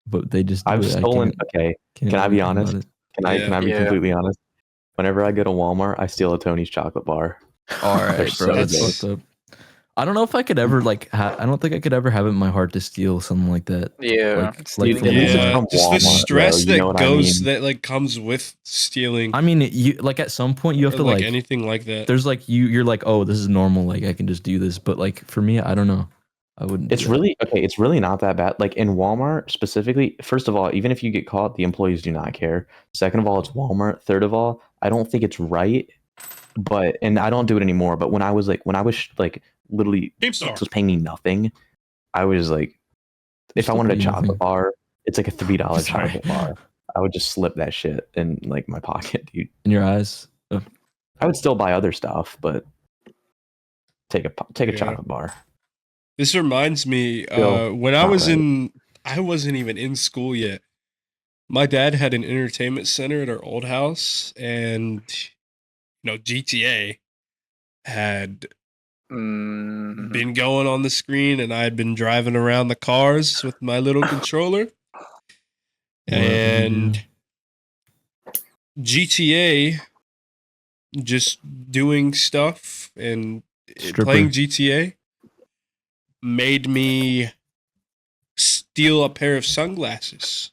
But they just do I've it. stolen. Okay, Can't can I do be anything about honest? it. Can I be Yeah. completely honest? Whenever I go to Walmart, I steal a Tony's chocolate bar. All They're right, so bro. That's good. fucked up. I don't know if I could ever like. I don't think I could ever have it in my heart to steal something like that. Yeah. Like Stealing from At least it's Yeah, from just the Walmart, stress though, you know that what I goes mean? that like comes with stealing. I mean, you like at some point you have or, to like like. anything like that. There's like you're like, oh, this is normal. Like I can just do this. But like for me, I don't know. I wouldn't. do It's that. really okay. It's really not that bad. Like in Walmart specifically, first of all, even if you get caught, the employees do not care. Second of all, it's Walmart. Third of all, I don't think it's right. But and I don't do it anymore. But when I was like literally GameStar. was paying me nothing, I was like, if I Still wanted a paying chocolate nothing. bar, it's like a $3 Sorry. chocolate bar. I would just slip that shit in like my pocket, dude. In your eyes. I would still buy other stuff, but take a Yeah. chocolate bar. This reminds me, Still when I not was right. I wasn't even in school yet. My dad had an entertainment center at our old house, and GTA had been going on the screen, and I had been driving around the cars with my little controller. And GTA, just doing stuff and Stripper. playing GTA, made me steal a pair of sunglasses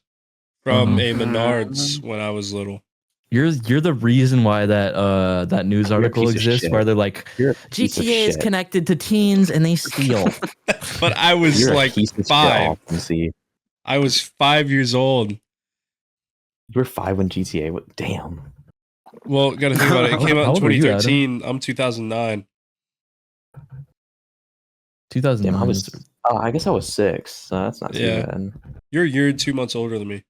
from Uh-huh. a Menards when I was little. You're the reason why that news You're a article piece of exists shit. where they're like You're a piece of GTA is shit. connected to teens and they steal. But I was You're like a piece of shit, 5. see. I was 5 years old. You were 5 when GTA was. Damn. Well, got to think about it. It came out How in old were you, Adam? 2013. I'm 2009. 2009. Damn, I was. Oh, I guess I was 6. So that's not too Yeah. bad. You're 2 months older than me.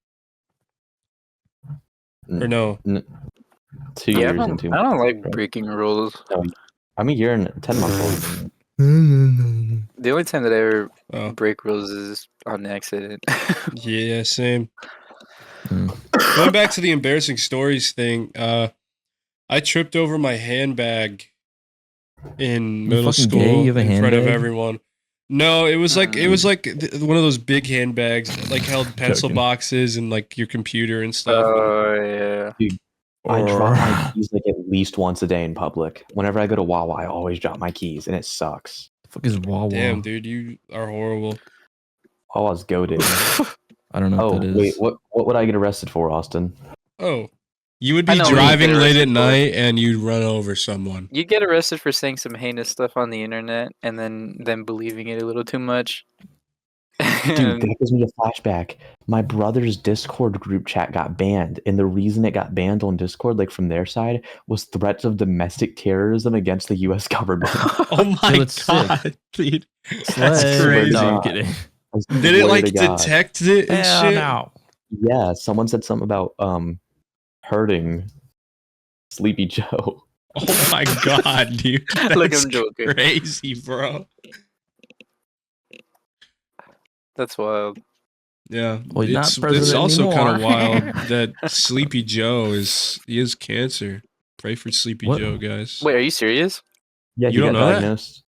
Or no? 2 Yeah, years and 2 I don't months. like breaking rules. I'm a year and 10 months older than you. The only time that I ever Oh, break rules is on accident. yeah, same. Mm. Going back to the embarrassing stories thing, I tripped over my handbag in You middle fucking school gay? You have a in front of handbag? everyone. No, it was like one of those big handbags that like held pencil Joking. boxes and like your computer and stuff. Oh yeah. I drop my Or- keys like at least once a day in public. Whenever I go to Wawa, I always drop my keys, and it sucks. The fuck is Wawa? Damn, dude, you are horrible. Wawa's goaded. I don't know Oh what that is. wait, what would I get arrested for, Austin? Oh, you would I be know what you'd get driving late arrested at for. night and you'd run over someone. You get arrested for saying some heinous stuff on the internet and then them believing it a little too much. Dude, And that gives me a flashback. My brother's Discord group chat got banned, and the reason it got banned on Discord, like from their side, was threats of domestic terrorism against the U.S. government. Oh my that's sick. god, dude, Slay. that's crazy. No, I'm God. kidding. I Did it swear like to God. detect it and Hell shit? no. Yeah, someone said something about hurting Sleepy Joe. Oh my god, dude, Look, that's I'm joking. crazy, bro. That's wild. Yeah, Well, he's not it's president also kind of anymore. wild that Sleepy Joe he has cancer. Pray for Sleepy What? Joe, guys. Wait, are you serious? Yeah, You he don't got know that? diagnosed.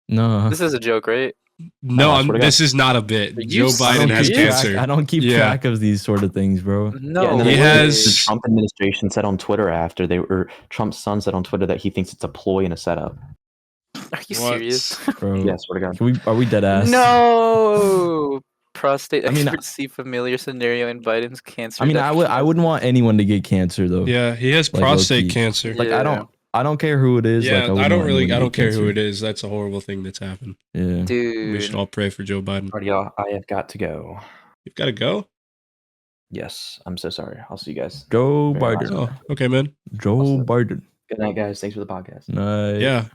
No. This is a joke, right? No, Oh, I swear to God. this is not a bit. Are you Joe serious? Biden has Serious? cancer. I don't keep Yeah. track of these sort of things, bro. No Yeah, and then He way. has- the Trump administration said on Twitter after Trump's son said on Twitter that he thinks it's a ploy and a setup. Are you What? serious? Bro. Yeah, swear to God. Are we dead ass? No. Prostate I mean, experts see familiar scenario in Biden's cancer. I mean, I wouldn't want anyone to get cancer though. Yeah, he has Like, prostate low-key. cancer. Like I don't care who it is. Yeah, like, I don't care who it is. That's a horrible thing that's happened. Yeah. We should Dude. all pray for Joe Biden. Alright, y'all, I have got to go. You've got to go? Yes, I'm so sorry. I'll see you guys. Joe Very Biden. Oh, okay, man. Joe Awesome. Biden. Good night, guys. Thanks for the podcast. Night. Yeah.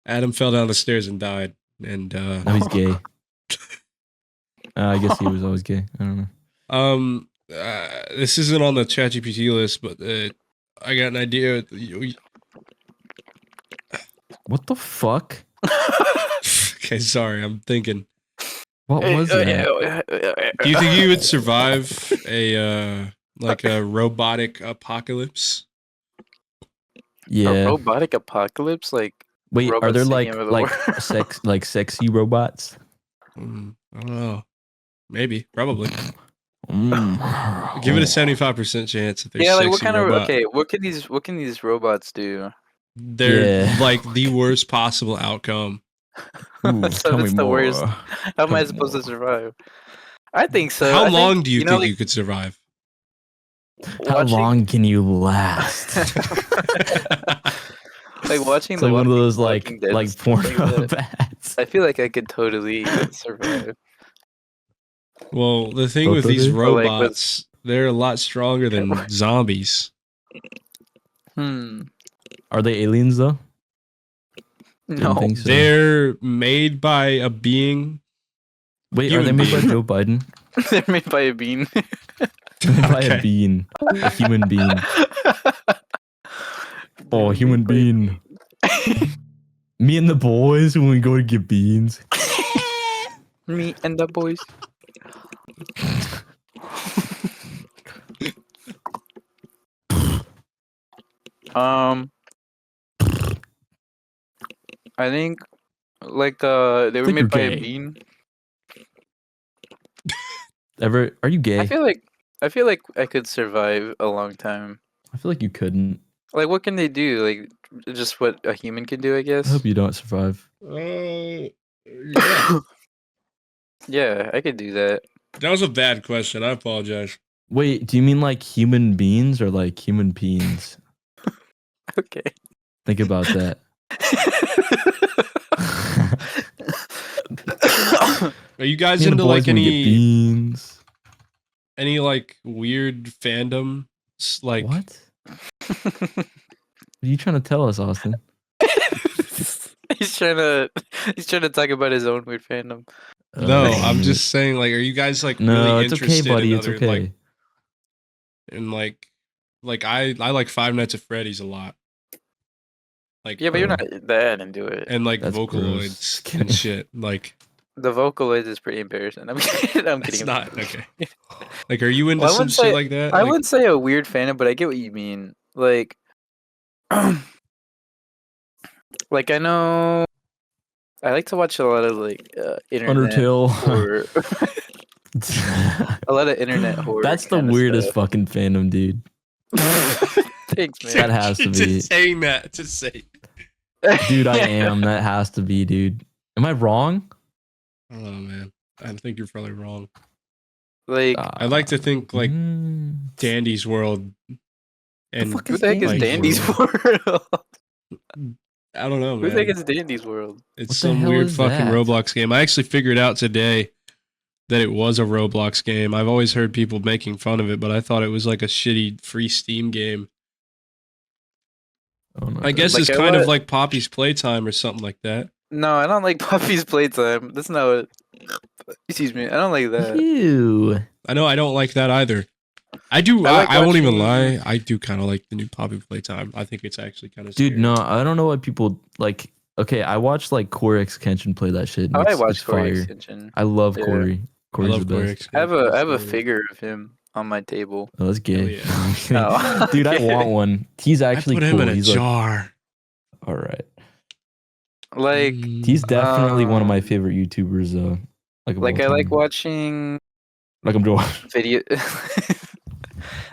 Adam fell down the stairs and died. And Now he's gay. I guess he was always gay. I don't know. this isn't on the ChatGPT list, but I got an idea. What the fuck? Okay, sorry, I'm thinking. What was that? Do you think you would survive a robotic apocalypse? A Yeah. robotic apocalypse? Like, Wait, are robots there taking over the world? sexy robots? I don't know. Maybe, probably. Mm. Give it a 75% chance that there's yeah, like sexy what kind robot. of what can these robots do? They're Yeah. like the worst possible outcome. Ooh, So tell me that's the worst. more. How am I Tell me supposed to more. survive? I think so. How I long think, do you know, think like, you could survive? How watching- long can you last? like watching It's the like one of those Walking Dead like and stuff like porno that. bats. I feel like I could totally survive. Well, the thing with Totally. these Or, like, with- robots, they're a lot stronger than zombies. Are they aliens though? Didn't No. think so. They're made by a being. Wait, are they human made by being. Joe Biden? They're made by a bean. By Okay. a bean, a human being. Oh, human bean. Me and the boys when we go to get beans. Me and the boys. I think like they were think made by you're a gay. bean. Are you gay? I feel like I could survive a long time. I feel like you couldn't. Like, what can they do? Like, just what a human can do, I I guess. hope you don't survive. Yeah. Yeah, I could do that. That was a bad question. I apologize. Wait, do you mean like human beings or like human beans? Okay. Think about that. Are you guys Me and the into like boys when we get beans. any like weird fandoms? Like What? What are you trying to tell us, Austin? he's trying to talk about his own weird fandom. No, Oh, I'm shit. just saying. Like, are you guys like No, really it's okay, interested buddy. in It's other okay. like in like I like Five Nights at Freddy's a lot. Like Yeah, but you're Bro. not that into it. and like That's Vocaloids gross. and shit. Like The Vocaloid is pretty embarrassing. I'm kidding. I'm it's kidding. not okay. Like, are you into Well, I some wouldn't shit say- like that? I Like, wouldn't say a weird fandom, but I get what you mean. Like, like I know I like to watch a lot of like internet Undertale. horror. A lot of internet horror. That's the kinda weirdest stuff. fucking fandom, dude. Thanks, man. That has to be. Just saying that to say. Dude, I am. That has to be, dude. Am I wrong? Oh man, I think you're probably wrong. Like, I like to think like mm, Dandy's World. And fuck who is the heck is like, Dandy's World? I don't know, Who the heck man. is Dandy's World? It's What the some hell weird is fucking that? Roblox game. I actually figured out today that it was a Roblox game. I've always heard people making fun of it, but I thought it was like a shitty free Steam game. Oh, no, I guess Like, it's I kind of let- like Poppy's Playtime or something like that. No, I don't like Puppy's Playtime. That's not what. Excuse me. I don't like that. Ew. I know I don't like that either. I do. I like I won't even watching- lie. I do kind of like the new Poppy Playtime. I think it's actually kind of Dude, no, I don't know why people like. Okay, I watched like Corey X Kenshin play that shit. And I it's watch Corey fire. Extension. I love Yeah. Corey. I Corey's love the Corey best. X. I have a figure of him on my table. Oh, that's gay. Hell Oh, Dude, I okay. want one. He's I actually put him cool. in a He's jar. like, all right. Like, He's definitely one of my Um, favorite YouTubers. Like, of all I like time. watching Like I'm doing. video.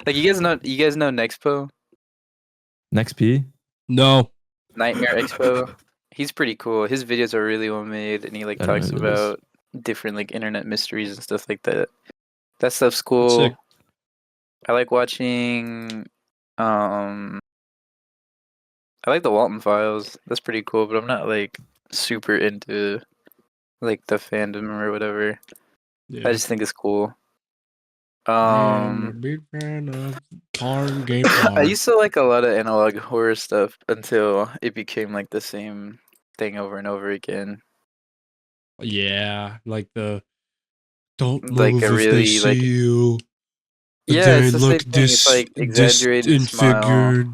Like you guys know Nexpo, Next P. No. Nightmare Expo. He's pretty cool. His videos are really well made, and he like I don't talks know who that is. about different like internet mysteries and stuff like that. That stuff's That's cool. sick. I like watching. I like the Walton Files. That's pretty cool, but I'm not like super into like the fandom or whatever. Yeah. I just think it's cool. I'm a big fan of porn game. I used to like a lot of analog horror stuff until it became like the same thing over and over again. Yeah, like the don't move Like a if they really, see like- you. Yeah, They it's the same look thing. It's like exaggerated smile.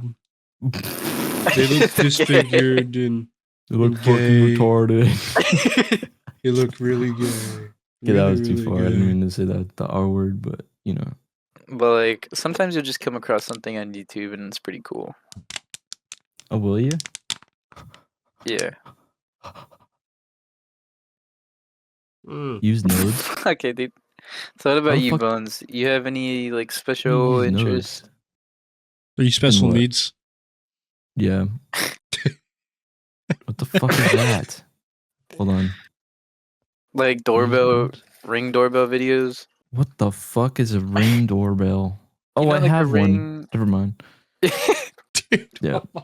disfigured. They look disfigured and You look Gay. fucking retarded. they look really gay. Yeah, that Really, was too really far. I didn't gay. mean to say that the R word, but you know. But like sometimes you'll just come across something on YouTube and it's pretty cool. Oh, will you? Yeah. Mm. Use nodes? Okay, dude. So what about the you, fuck- Bones? You have any like special use nodes? interests? Are you special what? needs? Yeah. What the fuck is that? Hold on. Like ring doorbell videos? What the fuck is a ring doorbell? Oh, You know, I like a have one. ring- Never mind. Dude, Yeah. Hold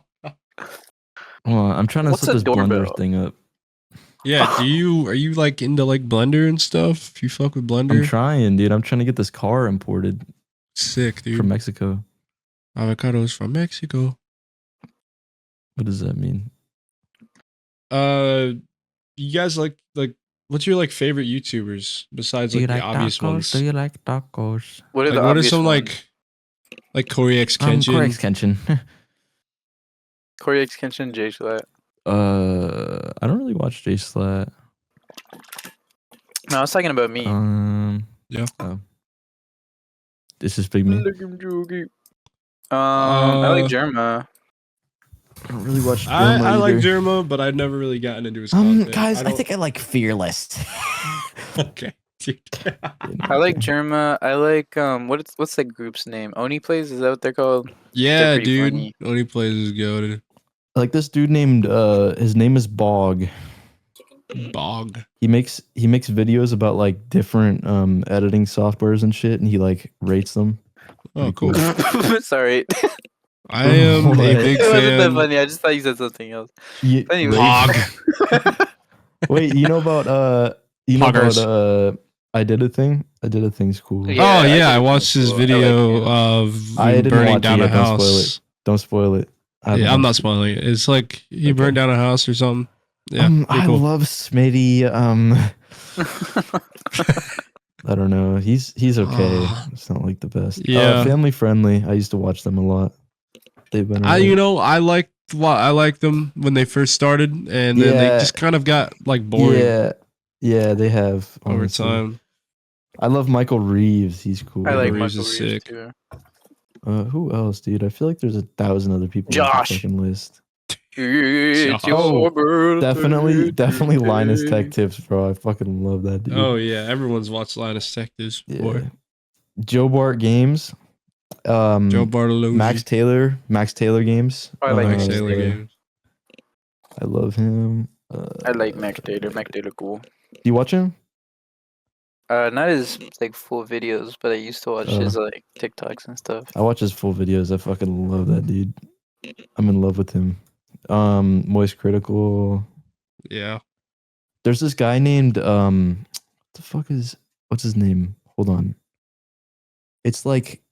on, I'm trying to What's set a this Blender doorbell? thing up. Yeah, are you like into like Blender and stuff? You fuck with I'm Blender? trying, dude. I'm trying to get this car imported Sick, dude. from Mexico. Avocados from Mexico. What does that mean? You guys like what's your like favorite YouTubers besides like the obvious ones? Do you like tacos? What are Like the what are obvious some ones? like Corey X Kenshin? Corey X Kenshin. Corey X Kenshin, Jay Schlatt. I don't really watch Jay Slat. No, I was talking about me. Yeah. Oh. This is Big Me. Look him jokey. I like Germa. I don't really watch. I like either. Germa, but I've never really gotten into his content. Guys, I don't- think I like Fearless. okay. Dude. I like Germa. I like what's that group's name? Oni Plays, is that what they're called? Yeah, pretty dude. funny. Only plays is goated. I like this dude named his name is Bog. Bog. He makes videos about like different editing softwares and shit, and he like rates them. Oh, Pretty cool. Sorry. I am a What? big It wasn't that fan. funny. I just thought you said something else. Anyway. Bog. Wait, you know about Poggers. I did a thing. I did a thing's cool. Yeah, Oh I yeah, I think watched it's his cool. I like video him. of I didn't burning watch down it a yet, don't spoil house. it. Don't spoil it. I haven't Yeah, I'm not watched it. spoiling it. It's like he Okay. burned down a house or something. Yeah, pretty I cool. love Smitty. I don't know. He's okay. It's not like the best. Yeah. Family friendly. I used to watch them a lot. They've been. I alright. I liked them when they first started, and then they Yeah. just kind of got like boring Yeah, they have over honestly. time. I love Michael Reeves. He's cool. I like Reeves Michael is Reeves sick. too. Who else, dude? I feel like there's 1,000 other people on Josh. the fucking list. It's your Oh, birthday definitely Linus today. Tech Tips, bro. I fucking love that dude. Oh yeah, everyone's watched Linus Tech Tips before. Yeah. Joe Bart Games. Joe Bartolozzi. Max Taylor Games. I like Max Max Taylor Taylor. games. I love him. I like Max Taylor. Max Taylor cool. Do you watch him? Not his like full videos, but I used to watch his like TikToks and stuff. I watch his full videos. I fucking love that dude. I'm in love with him. Moist Critical. Yeah. There's this guy named what's his name? Hold on. It's like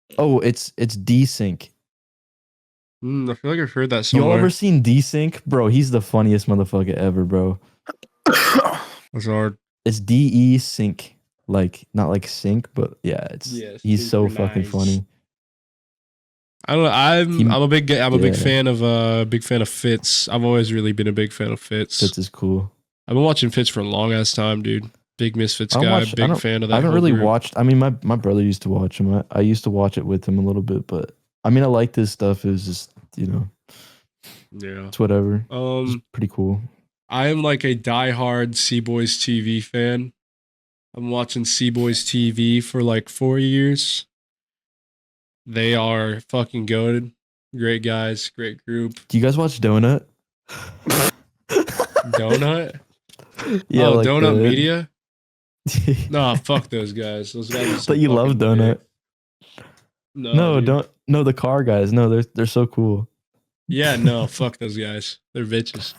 it's Desync. I feel like I've heard that You somewhere. all ever seen Desync? Bro, he's the funniest motherfucker ever, bro. That's hard. It's DE Sync. Like not like sync, but yeah, he's so fucking synchronized. funny. I don't know. I'm a big yeah. fan of Fitz. I've always really been a big fan of Fitz. Fitz is cool. I've been watching Fitz for a long ass time, dude. Big Misfits guy. Big fan of that. I haven't whole really group. watched. I mean, my brother used to watch him. I used to watch it with him a little bit, but I mean, I liked his stuff. It was just Yeah. it's whatever. It's pretty cool. I am like a diehard C-Boys TV fan. I'm watching C-Boys TV for like 4 years. They are fucking goated. Great guys, great group. Do you guys watch Donut? Donut? Yeah, oh, like Donut Media? Nah, fuck those guys. Those guys are so But you love fucking Donut. big. No, No, dude. don't. No, the car guys. No, they're so cool. Yeah, no, fuck those guys. They're bitches.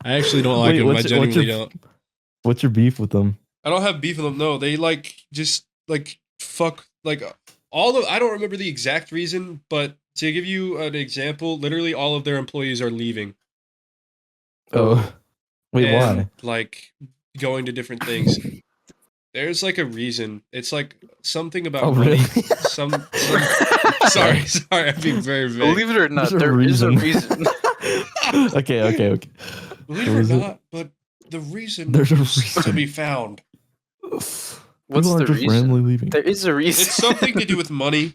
I actually don't like Wait, them. I what's genuinely your- don't. What's your beef with them? I don't have beef with them. No, they like just like fuck like all of. I don't remember the exact reason, but to give you an example, literally all of their employees are leaving. Oh, wait, and, why? Like going to different things. There's like a reason. It's like something about Oh, money. really? Some sorry, I'm being very vague. Believe it or not, There's a there is a reason. reason. Okay. Believe it What or is it? not, but the reason There's a is to reason. be found. What's People aren't the just reason? randomly leaving. There is a reason. It's something to do with money.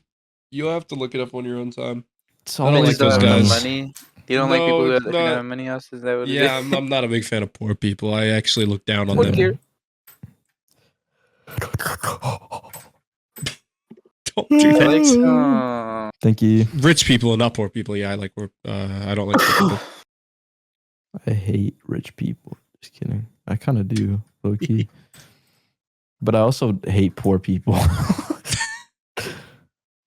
You'll have to look it up on your own time. It's I don't always like those Don't have guys. money. You don't like people who No, don't no. have money. House? Is that what Yeah, it is? I'm not a big fan of poor people. I actually look down on Look them. here. Don't do I that. like some. Thank you. Rich people and not poor people. Yeah, I like. I don't like poor people. I hate rich people. Just kidding. I kind of do, low key. But I also hate poor people.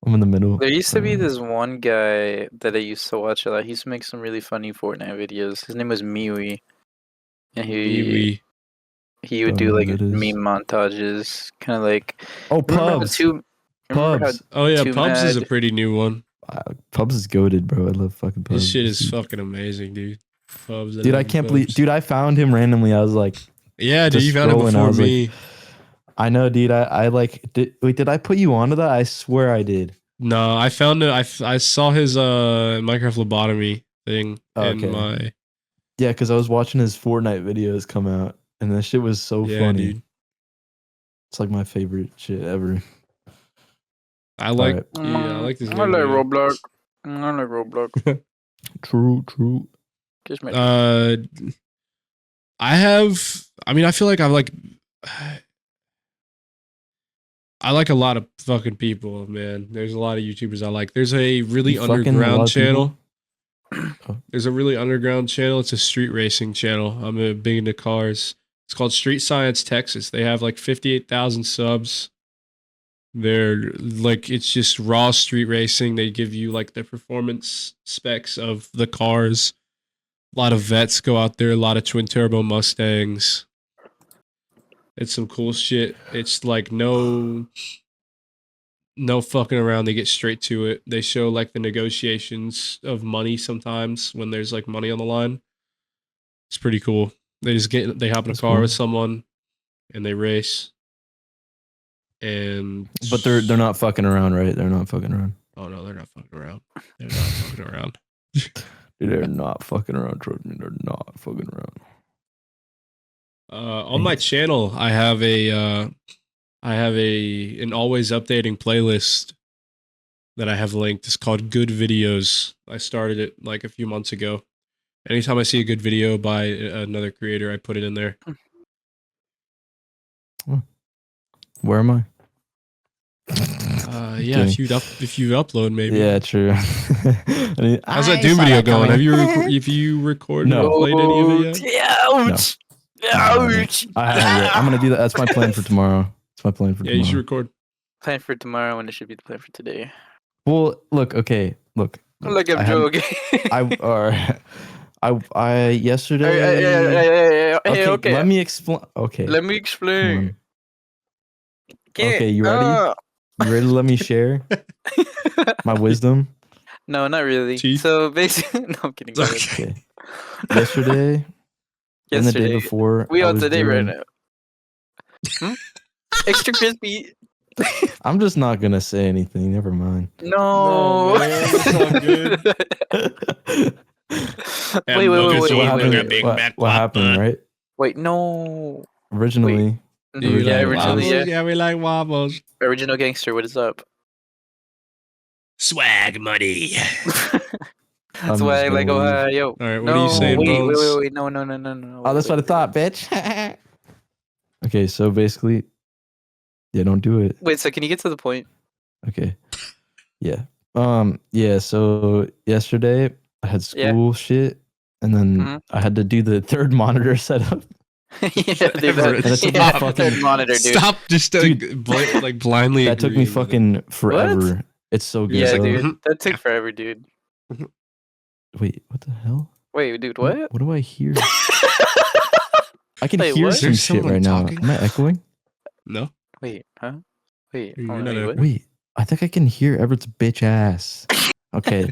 I'm in the middle. There used to be this one guy that I used to watch a lot. He used to make some really funny Fortnite videos. His name was Miwi. And he would do Don't know like who that is. meme montages. Kind of like. Oh, Remember how Pubs. remember how Pubs. Oh yeah, Too Pubs is a mad. pretty new one. Pubs is goated, bro. I love fucking Pubs. This shit is fucking amazing, dude. Pubs. Dude, I can't believe. Dude, I found him randomly. I was like, Yeah, dude, just you found it scrolling, I before was like, me. I know, dude. I like. Did I put you onto that? I swear I did. No, I found it. I saw his Minecraft lobotomy thing Okay. in my. Yeah, because I was watching his Fortnite videos come out, and that shit was so Yeah, funny. dude. It's like my favorite shit ever. I like. Alright. Yeah, I like this. I game, like dude. Roblox. I like Roblox. True. Just my I have. I mean, I feel like I like. I like a lot of fucking people, man. There's a lot of YouTubers I like. There's a really You fucking a lot underground of channel. Oh. There's a really underground channel. It's a street racing channel. I'm big into cars. It's called Street Science Texas. They have like 58,000 subs. They're like, it's just raw street racing. They give you like the performance specs of the cars. A lot of vets go out there. A lot of twin turbo Mustangs. It's some cool shit. It's like no fucking around. They get straight to it. They show like the negotiations of money sometimes when there's like money on the line. It's pretty cool. They hop in a That's car cool. with someone and they race. And But they're not fucking around, right? They're not fucking around. oh no, they're not fucking around. They're not fucking around. Dude, they're not fucking around. Trust me, they're not fucking around. On my channel, I have an always updating playlist that I have linked. It's called Good Videos. I started it like a few months ago. Anytime I see a good video by another creator, I put it in there. Where am I? Yeah, if you upload, maybe. Yeah, true. How's that Doom video going? Have you recorded No. or played any of it yet? Ouch! Ouch! I haven't yet. I'm gonna do that. That's my plan for tomorrow. That's my plan for Yeah, tomorrow. you should record. Plan for tomorrow when it should be the plan for today. Well, look. Okay, look. Look, I'm I haven't- joking. I yesterday. Hey, okay. Let me explain. Okay. Let me come explain. on. Okay, you ready? You ready to let me share my wisdom? No, not really. Teeth? So basically, no, I'm kidding. Go ahead. Okay. Okay. Yesterday and the day Yesterday, before. we I on was today right doing- now. Extra crispy. I'm just not gonna say anything. Never mind. No. No, man, it's all good. Wait. Hamburgers So what Eating a happened? Big Mac What happened? Whopper. Right? Wait, no. Originally, Do you Yeah, like originally, wobbles? yeah. We like wobbles. Original gangster, what is up? Swag money. I'm Swag just like gonna leave. Ohio. All right, what No, are you saying, wait, Bones? wait. No. Oh, that's what I thought, bitch. Okay, so basically, yeah, don't do it. Wait, so can you get to the point? Okay. Yeah. Yeah, so yesterday I had Yeah. school shit and then Mhm. I had to do the third monitor setup. Yeah, dude, Whatever. And it took me yeah, fucking- third monitor, dude. Stop just Dude. like blindly. That took me agreeing with it. fucking forever. It's so good. Yeah, So- dude. That took forever, dude. Wait, what the hell? Wait, dude, what? What do I hear? I can Wait, hear what? some There's shit someone right talking? now. Am I echoing? No. Wait, huh? Wait, You're hold on, not wait, a- what? Wait, I think I can hear Everett's bitch ass. Okay.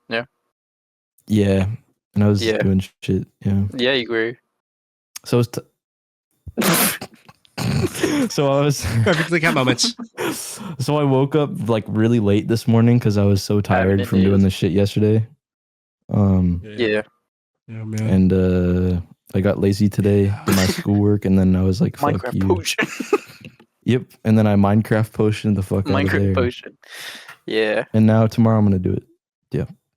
Yeah. Yeah. And I was Yeah. doing shit. Yeah. Yeah, you were. So it's so I was Perfectly cut moments. so I woke up like really late this morning because I was so tired it from doing is. the shit yesterday. Yeah. Yeah, man. And I got lazy today, did my schoolwork, and then I was like, fuck Minecraft you. potion. Yep. And then I Minecraft potion the fuck out of Minecraft there. potion. Yeah. And now tomorrow I'm gonna do it.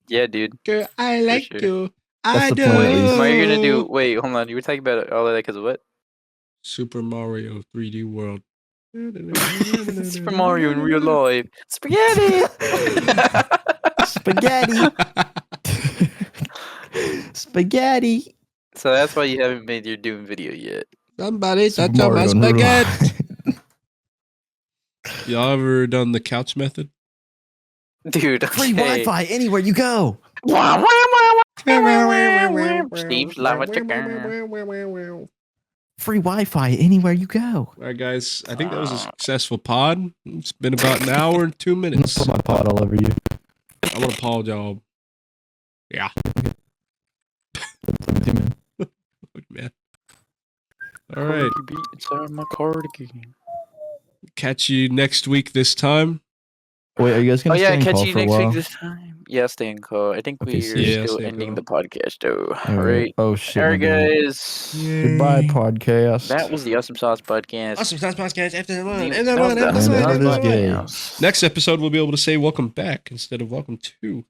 Yeah, dude. Girl, I like sure. you. That's I the do. plan, at Wait, least. what are you gonna do? Wait, hold on. You were talking about all of that because of what? Super Mario 3D World. Super Mario in real life. Spaghetti. Spaghetti. Spaghetti. So that's why you haven't made your Doom video yet. Somebody Super touch on my Mario in real spaghetti. life. Y'all ever done the couch method? Dude, Free okay. Wi-Fi anywhere you go. Steve's lava chicken. Free Wi-Fi anywhere you go. All right, guys. I think that was a successful pod. It's been about an hour and 2 I'm gonna minutes. put my pot all over you. I want to apologize, y'all. Yeah, look, man. All right. Inside my cardigan. Catch you next week this time. Wait, are you guys Oh gonna yeah, stay in catch call you for a next while? week this time. Yeah, stay in call. I think Okay, we're see ya. Yeah, still stay in ending call. the podcast though. All Alright. Oh shit. Alright my bad. guys. Goodbye, podcast. That was the Awesome Sauce Podcast. Awesome Sauce Podcast after The- one. that was the Awesome Man, Sauce that is gay. Podcast. Next episode, we'll be able to say welcome back instead of welcome to.